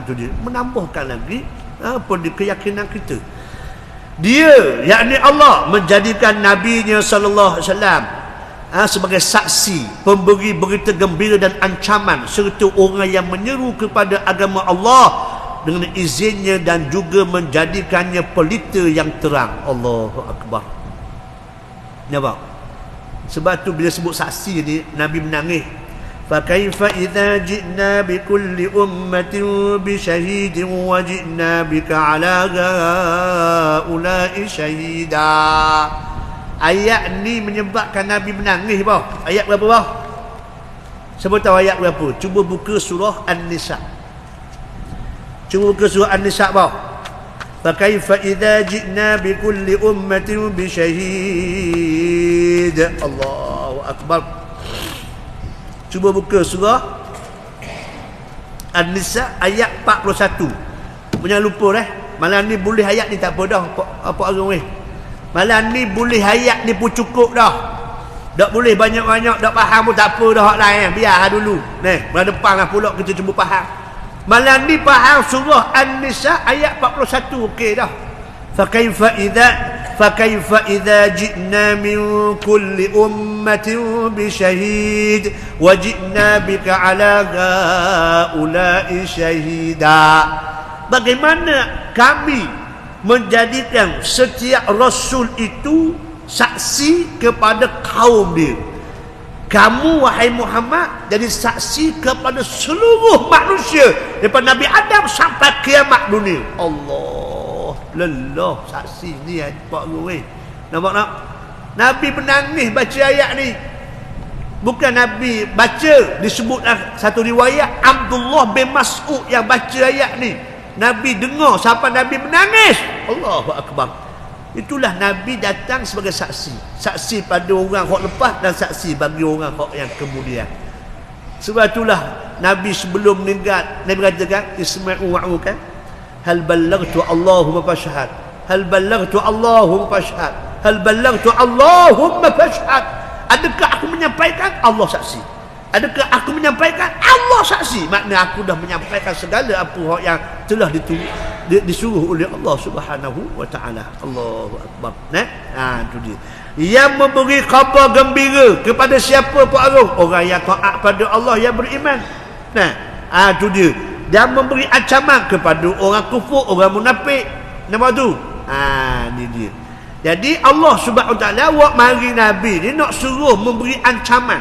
Tu dia. Menambahkan lagi keyakinan kita. Dia, yakni Allah, menjadikan Nabi-Nya sallallahu alaihi wasallam sebagai saksi, pemberi berita gembira dan ancaman, serta orang yang menyeru kepada agama Allah dengan izinnya dan juga menjadikannya pelita yang terang. Allahu Akbar. Nampak? Sebab tu bila sebut saksi ni Nabi menangis. Fa kaifa idza ji'na bi kulli ummatin bi shahidin wa ji'na bika 'ala haula'i shahida. Ayat ni menyebabkan Nabi menangis bawah. Ayat berapa bawah? Siapa tahu ayat berapa? Cuba buka surah An-Nisa. Cuba buka surah An-Nisa bawah. فَكَيْفَ إِذَا جِئْنَا بِكُلِّ أُمَّةٍ بِشَهِيدٍ. Allahu Akbar. Cuba buka surah An-Nisa ayat 41. Jangan lupa malam ni boleh ayat ni tak apa dah. Apa orang malam ni boleh ayat ni pun cukup dah. Tak boleh banyak-banyak, tak faham pun tak apa dah hak lain. Biar dulu. Bulan depan lah pula kita cuba faham. Malam ni faham surah An-Nisa ayat 41. Okey dah. Fakaifa idza ji'na min kulli ummatin bi syahid wa ji'na bika 'ala haula'i syahida. Bagaimana kami menjadikan setiap rasul itu saksi kepada kaum dia. Kamu wahai Muhammad jadi saksi kepada seluruh manusia daripada Nabi Adam sampai kiamat dunia. Allah lelah saksi ni pak gue. Nampak tak? Nabi menangis baca ayat ni. Bukan Nabi baca, disebutlah satu riwayat Abdullah bin Mas'ud yang baca ayat ni. Nabi dengar sampai Nabi menangis. Allahu Akbar. Itulah Nabi datang sebagai saksi. Saksi pada orang hak lepas dan saksi bagi orang hak yang kemudian. Sebab itulah Nabi sebelum meninggal Nabi katakan isma'u wa'u kan. Hal ballaghtu Allahumma fashhad. Hal ballaghtu Allahumma fashhad. Hal ballaghtu Allahumma fashhad. Adakah aku menyampaikan? Allah saksi. Adakah aku menyampaikan? Allah saksi. Makna aku dah menyampaikan segala apa yang telah disuruh oleh Allah Subhanahu wa taala. Allahu Akbar. Itu dia. Yang memberi khabar gembira kepada siapa Pak Arif? Orang yang taat pada Allah, yang beriman. Itu dia. Dan memberi ancaman kepada orang kufur, orang munafik. Nama tu. Ni dia. Jadi Allah Subhanahu wa taala buat mari Nabi ni nak suruh memberi ancaman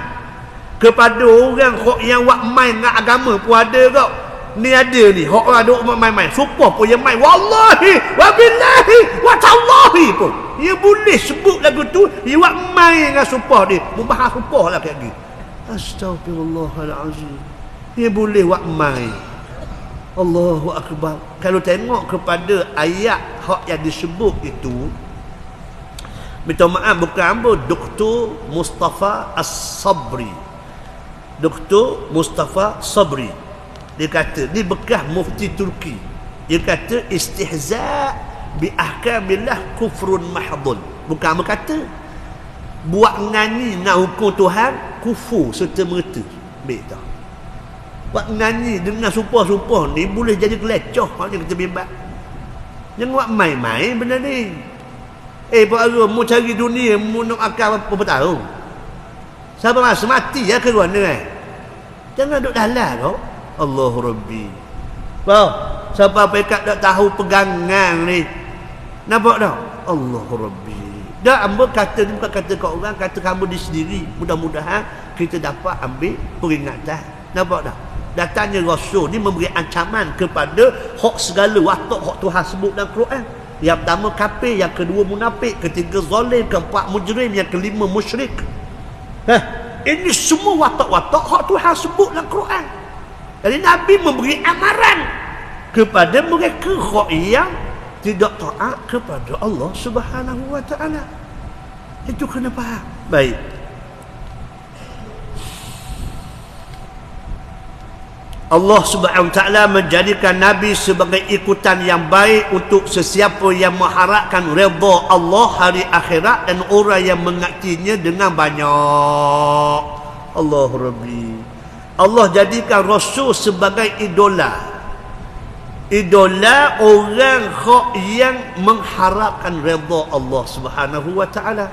kepada orang yang buat main dengan agama pun ada kau. Ni ada ni hok orang duk main-main, sumpah pun yang main wallahi wabillahi wa tallahi pun dia boleh sebut lagu tu, dia buat main dengan sumpah dia, membahas sumpah lah kayak gitu. Astagfirullahalazim, dia boleh buat main. Allahu akbar. Kalau tengok kepada ayat hak yang disebut itu, minta maaf bukan hamba, Dr. Mustafa As-Sabri, Dr. Mustafa Sabri, dia kata, ni bekas mufti Turki, dia kata istihza bi ahkamillah kufrun mahdhun. Bukan hamba kata buat nyanyi nak hukum Tuhan kufur serta merta. Baik tak? Buat nyanyi dengan sumpah-sumpah ni boleh jadi kelecoh, maknanya kita bimbang. Jangan buat main-main benda ni. Pak Arun, mu cari dunia, mu nak akal berapa tahun? Siapa masa mati ya ke mana Jangan duduk dalam kau. Allahu Rabbi. Wow, siapa pekat tak tahu pegangan ni. Nampak tak? Allahu Rabbi. Dah hamba kata ni bukan kata kat orang, kata kamu di sendiri. Mudah-mudahan kita dapat ambil peringatan. Nampak tak? Datangnya Rasul ni memberi ancaman kepada hak segala watak hak Tuhan sebut dalam Quran. Yang pertama kafir, yang kedua munafik, ketiga zalim, keempat mujrim, yang kelima musyrik. Ini semua watak-watak hak Tuhan sebut dalam Quran. Jadi Nabi memberi amaran kepada mereka hak yang tidak taat kepada Allah Subhanahu wa taala. Itu kena faham. Baik. Allah Subhanahu wa taala menjadikan Nabi sebagai ikutan yang baik untuk sesiapa yang mengharapkan redha Allah hari akhirat dan orang yang mengaktinya dengan banyak. Allahu Rabbi. Allah jadikan Rasul sebagai idola. Idola orang yang mengharapkan redha Allah Subhanahu wa taala.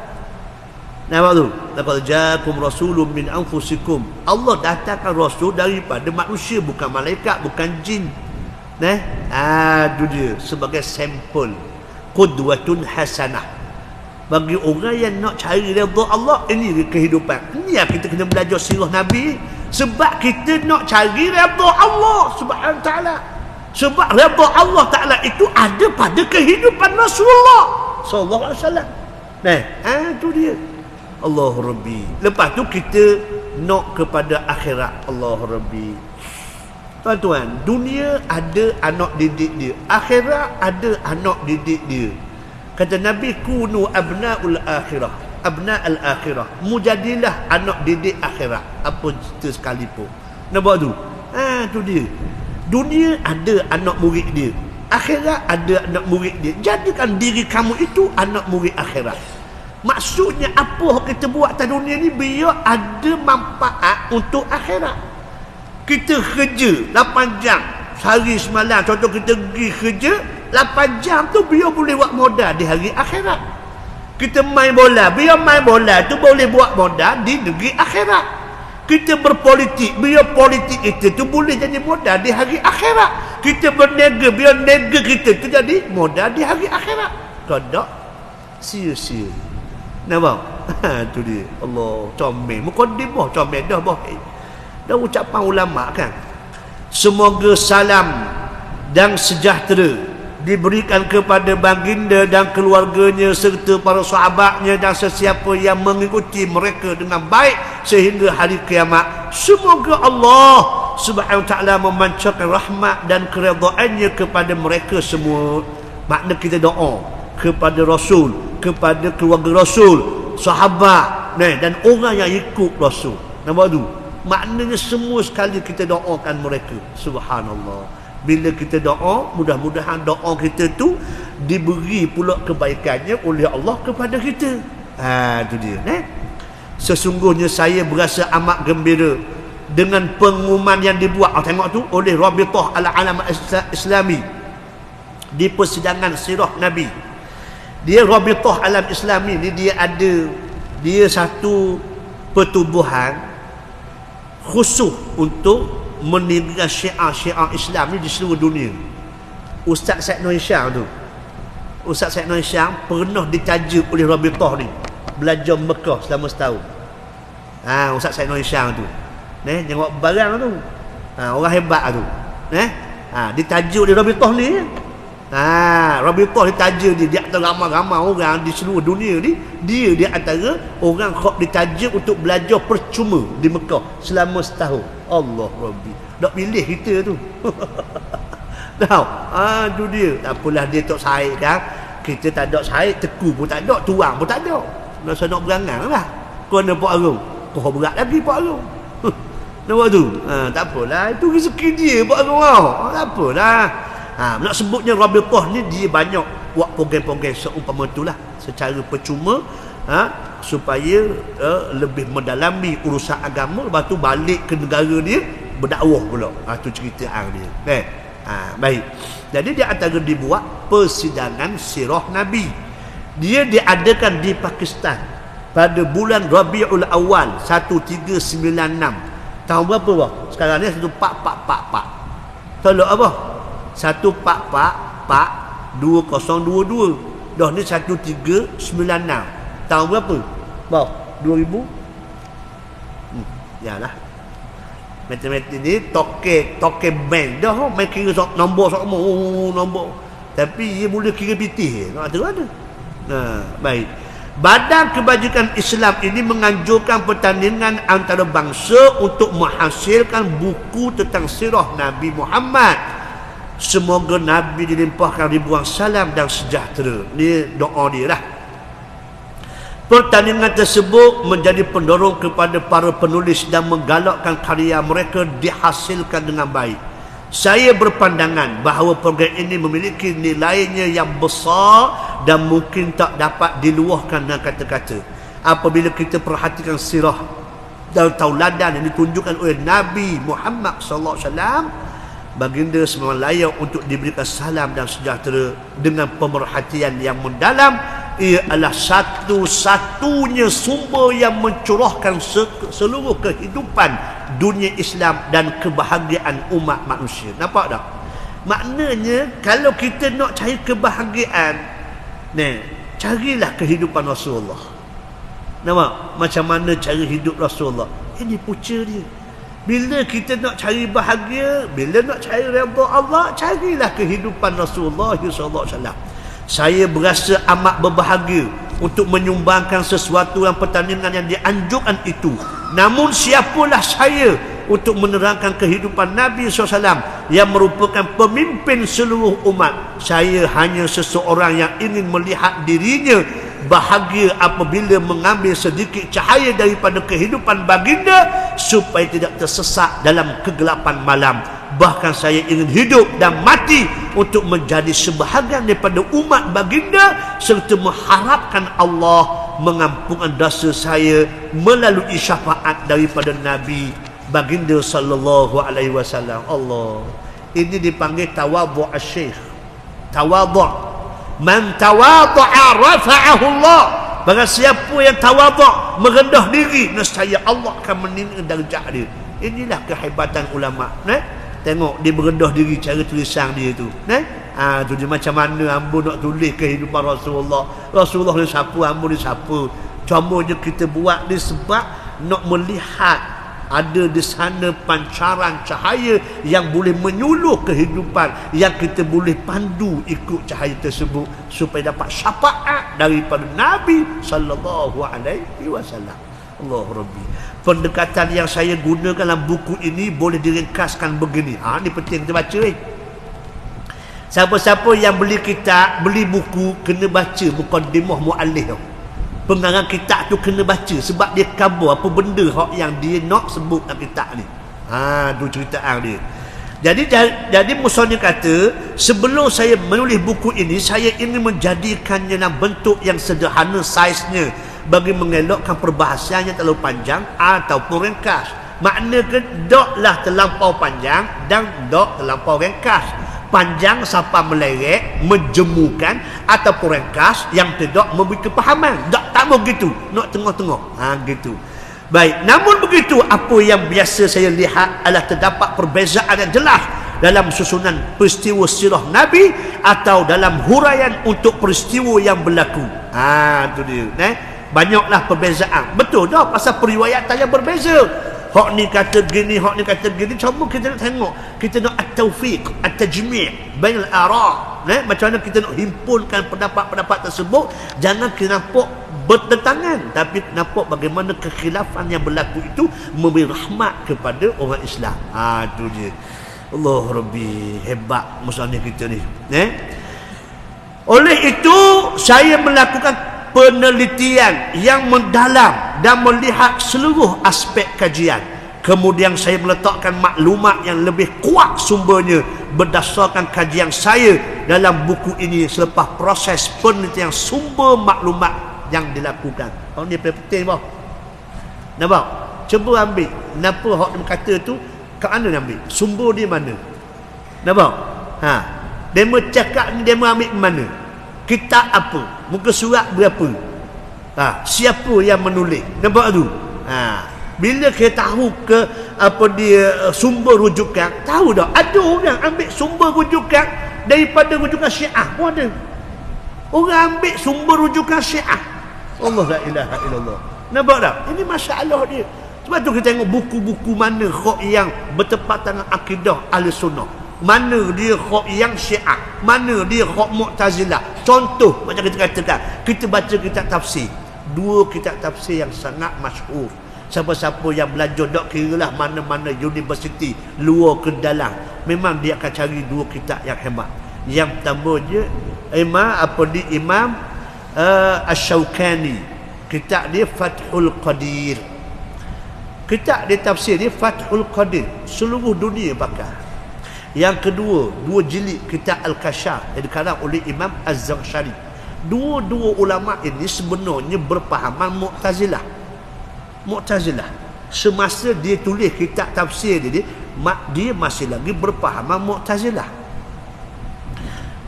Nampak tu? Laqad ja'akum rasulun min anfusikum. Allah datangkan rasul daripada manusia, bukan malaikat, bukan jin. Itu dia sebagai sampel, qudwatun hasanah. Bagi orang yang nak cari redha Allah, ini kehidupan. Ini yang kita kena belajar sirah Nabi. Sebab kita nak cari redha Allah Subhanahu wa taala. Sebab redha Allah taala itu ada pada kehidupan Rasulullah sallallahu alaihi wasallam. Itu dia. Allahu Rabbi. Lepas tu kita nak kepada akhirat. Allahu Rabbi. Tuan-tuan, dunia ada anak didik dia, akhirat ada anak didik dia. Kata Nabi, kunu abnaul akhirah, abnaul akhirah, mujadilah anak didik akhirat, apa cerita sekalipun. Nampak tu? Tu dia. Dunia ada anak murid dia, akhirat ada anak murid dia. Jadikan diri kamu itu anak murid akhirat. Maksudnya apa kita buat atas dunia ni biar ada manfaat untuk akhirat. Kita kerja 8 jam sehari semalam, contoh kita pergi kerja 8 jam tu biar boleh buat modal di hari akhirat. Kita main bola, biar main bola tu boleh buat modal di negeri akhirat. Kita berpolitik, biar politik kita tu boleh jadi modal di hari akhirat. Kita berniaga, biar niaga kita tu jadi modal di hari akhirat. Kalau sia-sia. Nampak? Tu dia. Allah, comel. Mukadimah comel dah baik. Dah ucapan ulama kan. Semoga salam dan sejahtera diberikan kepada baginda dan keluarganya serta para sahabatnya dan sesiapa yang mengikuti mereka dengan baik sehingga hari kiamat. Semoga Allah Subhanahu wa taala memancarkan rahmat dan keredaannya kepada mereka semua. Makna kita doa kepada Rasul, kepada keluarga Rasul, sahabat dan orang yang ikut Rasul. Nampak tu? Maknanya semua sekali kita doakan mereka. Subhanallah. Bila kita doa, mudah-mudahan doa kita tu diberi pula kebaikannya oleh Allah kepada kita. Itu dia. Sesungguhnya saya berasa amat gembira dengan pengumuman yang dibuat, tengok tu, oleh Rabitah Al-Alam Islami di persidangan sirah Nabi. Dia Rabitah Alam Islami ni dia satu pertubuhan khusus untuk meninggal syiar Islam ni di seluruh dunia. Ustaz Said Nur Hisham tu, Ustaz Said Nur Hisham pernah ditaja oleh Rabitah ni belajar Mekah selama setahun. Ustaz Said Nur Hisham tu tengok barang tu, orang hebat tu. Ditajuk di Rabitah ni. Rabitah ditajuk di antara ramai-ramai orang di seluruh dunia ni, dia di antara orang yang ditajuk untuk belajar percuma di Mekah selama setahun. Allah Rabbi. Tak pilih kita tu. Tahu? Tu dia. Tak apalah dia tak saik kan. Kita tak ada saik, teku pun tak ada, tuang pun tak ada. Rasa nak berangan lah. Kau nak Pak Arung. Kau berat lagi Pak Arung. Nampak tu? Tak apalah. Itu rezeki dia Pak Arung tau. Tak apalah. Nak sebutnya Rabitah ni dia banyak buat program-program seumpama itulah secara percuma supaya lebih mendalami urusan agama, lepas tu balik ke negara dia berdakwah pula. Tu cerita dia. Baik. Jadi dia antara dibuat persidangan sirah Nabi. Dia diadakan di Pakistan pada bulan Rabiul Awal 1396. Tahun berapa bah? Sekarang ni 1444. Tolok apa? 1444 2022. Dah ni 1396. Tahun berapa? Bah, 2000. Yalah. Matematik ni toke bank dah main kira nombor nombor. Tapi dia boleh kira pitih. Tak ada. Baik. Badan Kebajikan Islam ini menganjurkan pertandingan antara bangsa untuk menghasilkan buku tentang sirah Nabi Muhammad. Semoga Nabi dilimpahkan ribuan salam dan sejahtera. Ni doa dia lah. Pertandingan tersebut menjadi pendorong kepada para penulis dan menggalakkan karya mereka dihasilkan dengan baik. Saya berpandangan bahawa program ini memiliki nilainya yang besar dan mungkin tak dapat diluahkan dengan kata-kata. Apabila kita perhatikan sirah dan tauladan yang ditunjukkan oleh Nabi Muhammad sallallahu alaihi wasallam, baginda semua layak untuk diberikan salam dan sejahtera dengan pemerhatian yang mendalam. Ia adalah satu-satunya sumber yang mencurahkan seluruh kehidupan dunia Islam dan kebahagiaan umat manusia. Nampak tak? Maknanya kalau kita nak cari kebahagiaan, carilah kehidupan Rasulullah. Nampak? Macam mana cara hidup Rasulullah. Ini punca dia. Bila kita nak cari bahagia, bila nak cari redha Allah, carilah kehidupan Rasulullah sallallahu alaihi wasallam. Saya berasa amat berbahagia untuk menyumbangkan sesuatu yang pertandingan yang dianjurkan itu. Namun siapalah saya untuk menerangkan kehidupan Nabi SAW yang merupakan pemimpin seluruh umat. Saya hanya seseorang yang ingin melihat dirinya bahagia apabila mengambil sedikit cahaya daripada kehidupan baginda supaya tidak tersesat dalam kegelapan malam. Bahkan saya ingin hidup dan mati untuk menjadi sebahagian daripada umat baginda serta mengharapkan Allah mengampunkan dosa saya melalui syafaat daripada Nabi baginda sallallahu alaihi wasallam. Allah. Ini dipanggil tawadhu' asy-syekh. Tawadhu'. Man tawadha'a rafa'ahu Allah. Barang siapa yang tawadhu', merendah diri, nescaya Allah akan meninggikan darjat dia. Inilah kehebatan ulama. Tengok dia berendah diri cara tulisan dia tu. Tu dia macam mana hamba nak tulis kehidupan Rasulullah. Rasulullah ni siapa, hamba ni siapa. Cumanya kita buat ni sebab nak melihat ada di sana pancaran cahaya yang boleh menyuluh kehidupan, yang kita boleh pandu ikut cahaya tersebut supaya dapat syafaat daripada Nabi sallallahu alaihi wasallam. Allah Rabbi. Pendekatan yang saya gunakan dalam buku ini boleh diringkaskan begini. Ni penting kita baca. Siapa-siapa yang beli kitab, beli buku, kena baca muqaddimah muallif. Pengarang kitab tu kena baca sebab dia khabar apa benda yang dia nak sebut dalam kitab ni. Tu ceritaan dia. Jadi musannif kata, sebelum saya menulis buku ini, saya ingin menjadikannya dalam bentuk yang sederhana saiznya bagi mengelakkan perbahasan yang terlalu panjang ataupun ringkas. Maknanya daklah terlampau panjang dan dak terlampau ringkas. Panjang sampai meleret, menjemukan, ataupun ringkas yang tidak memberi kepahaman. Tak begitu, nak tengah-tengah. Gitu. Baik, namun begitu apa yang biasa saya lihat adalah terdapat perbezaan yang jelas dalam susunan peristiwa sirah Nabi atau dalam huraian untuk peristiwa yang berlaku. Itu dia. Banyaklah perbezaan. Betul dah pasal periwayatan yang berbeza. hak ni kata gini, hak ni kata gini. Cuma kita nak tengok, kita nak at-tawfiq, at-tajmi' bainal ara'. Macam mana kita nak himpunkan pendapat-pendapat tersebut. Jangan kita nampak bertentangan, tapi nampak bagaimana kekhilafan yang berlaku itu memberi rahmat kepada orang Islam. Itu je. Allah Rabbi, hebat musannif kita ni. Oleh itu saya melakukan penelitian yang mendalam dan melihat seluruh aspek kajian. Kemudian saya meletakkan maklumat yang lebih kuat sumbernya berdasarkan kajian saya dalam buku ini selepas proses penelitian sumber maklumat yang dilakukan. Oh, ni penting bah. Nampak? Cuba ambil. Kenapa hak dia kata tu kat mana dia ambil? Sumber dia mana? Nampak? Dia cakap ni dia ambil mana? Kitab apa? Muka surat berapa? Siapa yang menulis? Nampak tu? Bila kita tahu ke apa dia sumber rujukan, tahu dah ada orang ambil sumber rujukan daripada rujukan Syiah pun ada. Orang ambil sumber rujukan Syiah. Allah la ilaha illallah. Nampak tak? Ini masalah dia. Sebab tu kita tengok buku-buku mana hak yang bertepatan dengan akidah Ahlussunnah. Mana dia hak yang Syiah, mana dia hak Mu'tazilah. Contoh macam kita katakan, kita baca kitab tafsir. Dua kitab tafsir yang sangat masyhur. Siapa-siapa yang belajar, tak kiralah mana-mana universiti luar ke dalam, memang dia akan cari dua kitab yang hebat. Yang pertama je Imam Asy-Syaukani, kitab dia Fathul Qadir. Kitab dia tafsir dia Fathul Qadir, seluruh dunia pakai. Yang kedua, dua jilid kitab Al-Kasyaf yang dikarang oleh Imam Az-Zakhsyari. Dua-dua ulama ini sebenarnya berpahaman Mu'tazilah. Semasa dia tulis kitab tafsir dia masih lagi berpahaman Mu'tazilah.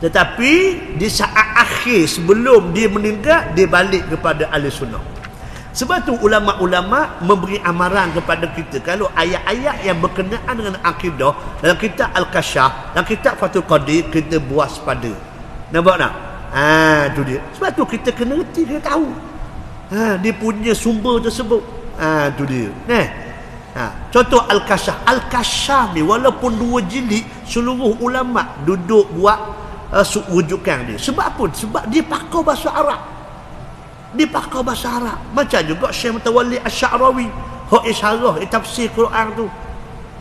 Tetapi di saat akhir sebelum dia meninggal, dia balik kepada Ahlussunnah. Sebab tu ulama-ulama memberi amaran kepada kita, kalau ayat-ayat yang berkenaan dengan akidah dalam kitab Al-Kasyaf, dalam kitab Fathul Qadir, kita buas pada. Nampak tak? Tu dia. Sebab tu kita kena reti, kita tahu dia punya sumber tersebut. Tu dia. Contoh Al-Kasyaf. Al-Kasyaf ni walaupun dua jilid, seluruh ulama duduk buat rujukan dia. Sebab apa? Sebab dia pakai bahasa Arab. Dia pakai bahasa Arab. Macam juga Syekh Mutawalli Asy-Sya'rawi, hak isyarah tafsir Quran tu.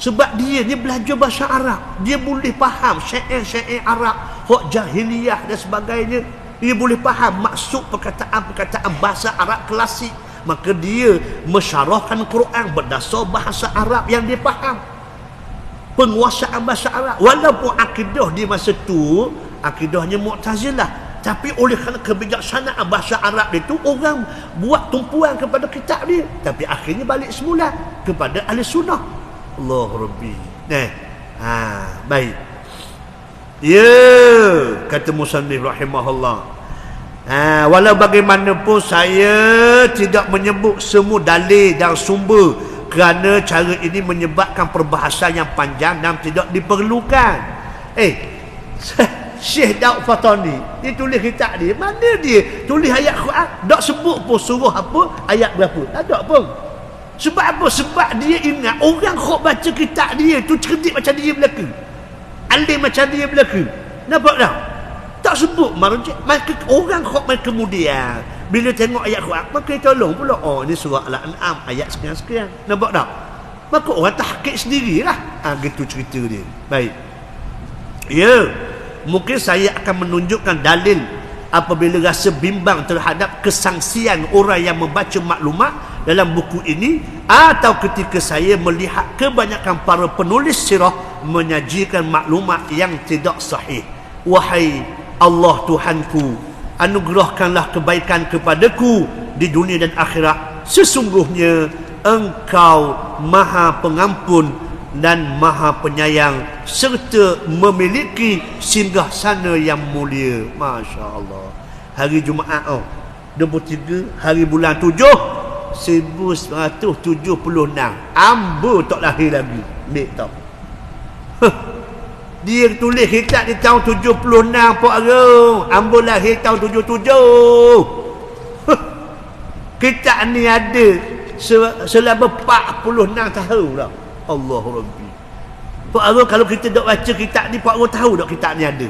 Sebab dia ni belajar bahasa Arab, dia boleh faham syair-syair Arab, hak jahiliyah dan sebagainya. Dia boleh faham maksud perkataan-perkataan bahasa Arab klasik. Maka dia mensyarahkan Quran berdasar bahasa Arab yang dia faham, penguasaan bahasa Arab. Walaupun akidah di masa tu akidahnya Mu'tazilah, tapi oleh kerana kebijaksanaan bahasa Arab itu, orang buat tumpuan kepada kitab dia, tapi akhirnya balik semula kepada Ahlussunnah. Allah Rabbi. Baik. Kata musannif rahimahullah, walau bagaimanapun saya tidak menyebut semua dalil dan sumber, kerana cara ini menyebabkan perbahasan yang panjang dan tidak diperlukan. Syekh Daud Fatani dia tulis kitab dia, mana dia tulis ayat Quran, tak sebut pun surah apa, ayat berapa, tak ada pun. Sebab apa? Sebab dia ingat orang hok baca kitab dia tu cerdik macam dia belaka, alim macam dia belaka. Nampak tak? Tak sebut marjah. Maka orang hok kemudian bila tengok ayat Quran, maka tolong pula, ini surah Al-An'am ayat sekian-sekian. Nampak tak? Maka orang tahqiq sendirilah. Gitu cerita dia. Baik. Mungkin saya akan menunjukkan dalil apabila rasa bimbang terhadap kesangsian orang yang membaca maklumat dalam buku ini, atau ketika saya melihat kebanyakan para penulis sirah menyajikan maklumat yang tidak sahih. Wahai Allah Tuhanku, anugerahkanlah kebaikan kepadaku di dunia dan akhirat. Sesungguhnya Engkau Maha Pengampun dan Maha Penyayang, serta memiliki singgahsana yang mulia. Masya Allah. Hari Jumaat 23 hari bulan 7 1976, Ambo tak lahir lagi. Mek tak. Dia tulis kitab di tahun 76 Pak Arung. Ambo lahir tahun 77. Kitab ni ada selama 46 tahun dah. Allah Rabbi. Pak Arul kalau kita dok baca kitab ni, Pak Arul tahu dok kitab ni ada.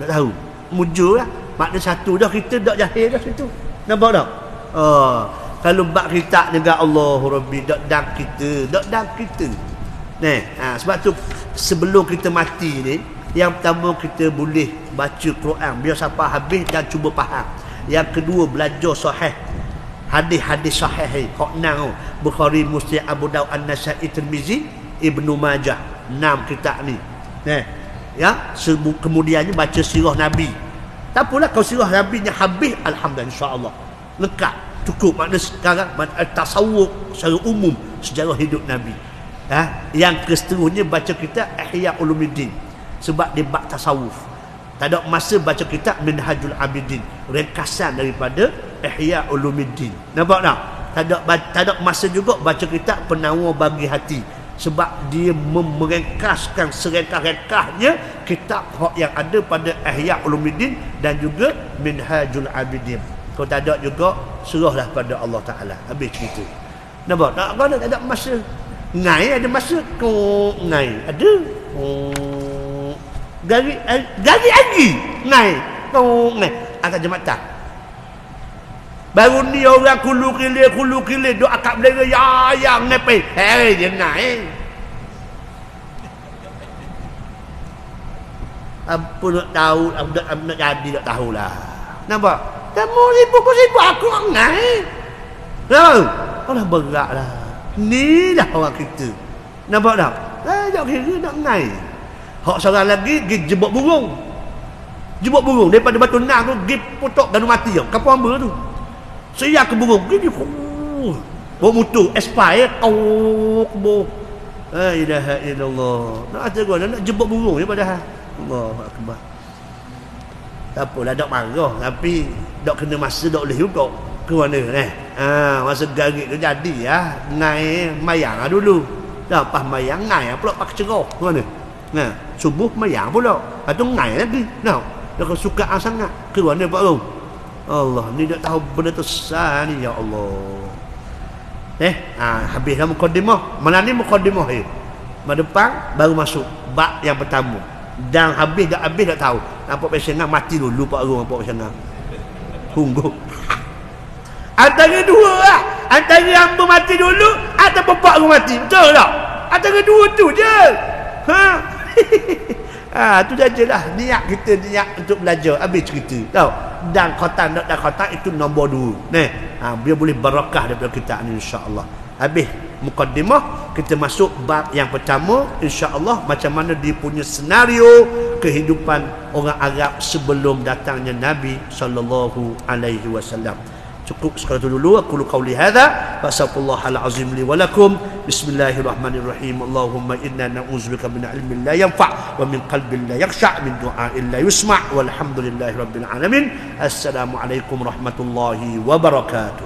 Tak tahu. Mujur lah. Makna satu dah kita dok jahil dah situ. Nampak tak? Kalau bab kitab ni gak Allah Rabbi dok dak kita. Sebab tu sebelum kita mati ni, yang pertama kita boleh baca Quran biar sampai habis dan cuba faham. Yang kedua belajar sahih. Hadis-hadis sahih hak nang Bukhari, Muslim, Abu Daud, An-Nasa'i, Tirmizi, Ibnu Majah. 6 kitab ni. Ya, kemudiannya baca sirah Nabi. Tak apalah kalau sirah Nabi nya habis, alhamdulillah, insya-Allah. Lengkap, cukup. Makna sekarang tasawuf secara umum sejarah hidup Nabi. Yang keseterusnya baca kitab Ihya Ulumuddin sebab dia bab tasawuf. Tak ada masa baca kitab Minhajul Abidin, ringkasan daripada Ihya Ulumuddin. Nampak tak? Tak ada masa juga baca kitab Penawar Bagi Hati sebab dia meringkaskan serengkah-ringkahnya kitab yang ada pada Ihya Ulumuddin dan juga Minhajul Abidin. Kalau tak ada juga, serahlah pada Allah Ta'ala. Habis cerita. Nampak? Tak ada masa. Ngai ada masa. Ngai ada. Gari lagi. Ngai. Angkat jematan. Baru ni orang kulu kile duk akak bendera yang nepe. Dia ngai. Apa nak tahu, nak jadi tak tahulah. Nampak? Kamu ribu aku ngai. Tahu? Allah beratlah. Inilah orang kita. Nampak tak? Tak kira nak ngai. Hak seorang lagi pergi jebuk burung. Jebuk burung daripada batu nang tu pergi potok ganu mati tau. Kapal hamba tu. Saya ke burung pergi bawa motor expire kebo. La ilaha illallah. Nak ada gua nak jebuk burung ni padahal. Allahu akbar. Tak apalah dak marah tapi dak kena masa dak boleh juga. Ke mana ni? Masa garik tu jadi ya. Ngai mayang dulu. Dah pas mayang ngai pula pak cerah. Ke mana? Subuh mayang pula. Atau ngai lagi. Nah, dah kesukaan sangat. Ke mana Pak Long? Allah, ni dak tahu benda tu sah ni ya Allah. Habislah mukadimah. Mana ni mukadimah ni? Depan baru masuk bab yang pertama. Dan habis tak tahu. Nampak pesenang mati dulu Pak Long, nampak pesenang. Tunggu. Antara dua lah. Antara hamba mati dulu atau bapak aku mati. Betul tak? Antara dua tu je. Tu sajalah niat kita, niat untuk belajar. Habis cerita. Tahu? Dan khotam itu nombor 2. Biar boleh barakah daripada kita ni insya-Allah. Habis mukaddimah, kita masuk bab yang pertama insya-Allah, macam mana dia punya senario kehidupan orang Arab sebelum datangnya Nabi sallallahu alaihi wasallam. Cukup sekali itu dulu. Aku qauli hadza wa astaghfirullahal azim li wa lakum. Bismillahirrahmanirrahim. Allahumma inna na'udzubika min ilmin la yanfa' wa min qalbin la yakhsha' min du'a'in la yusma'. Walhamdulillahirabbil alamin. Assalamualaikum warahmatullahi wabarakatuh.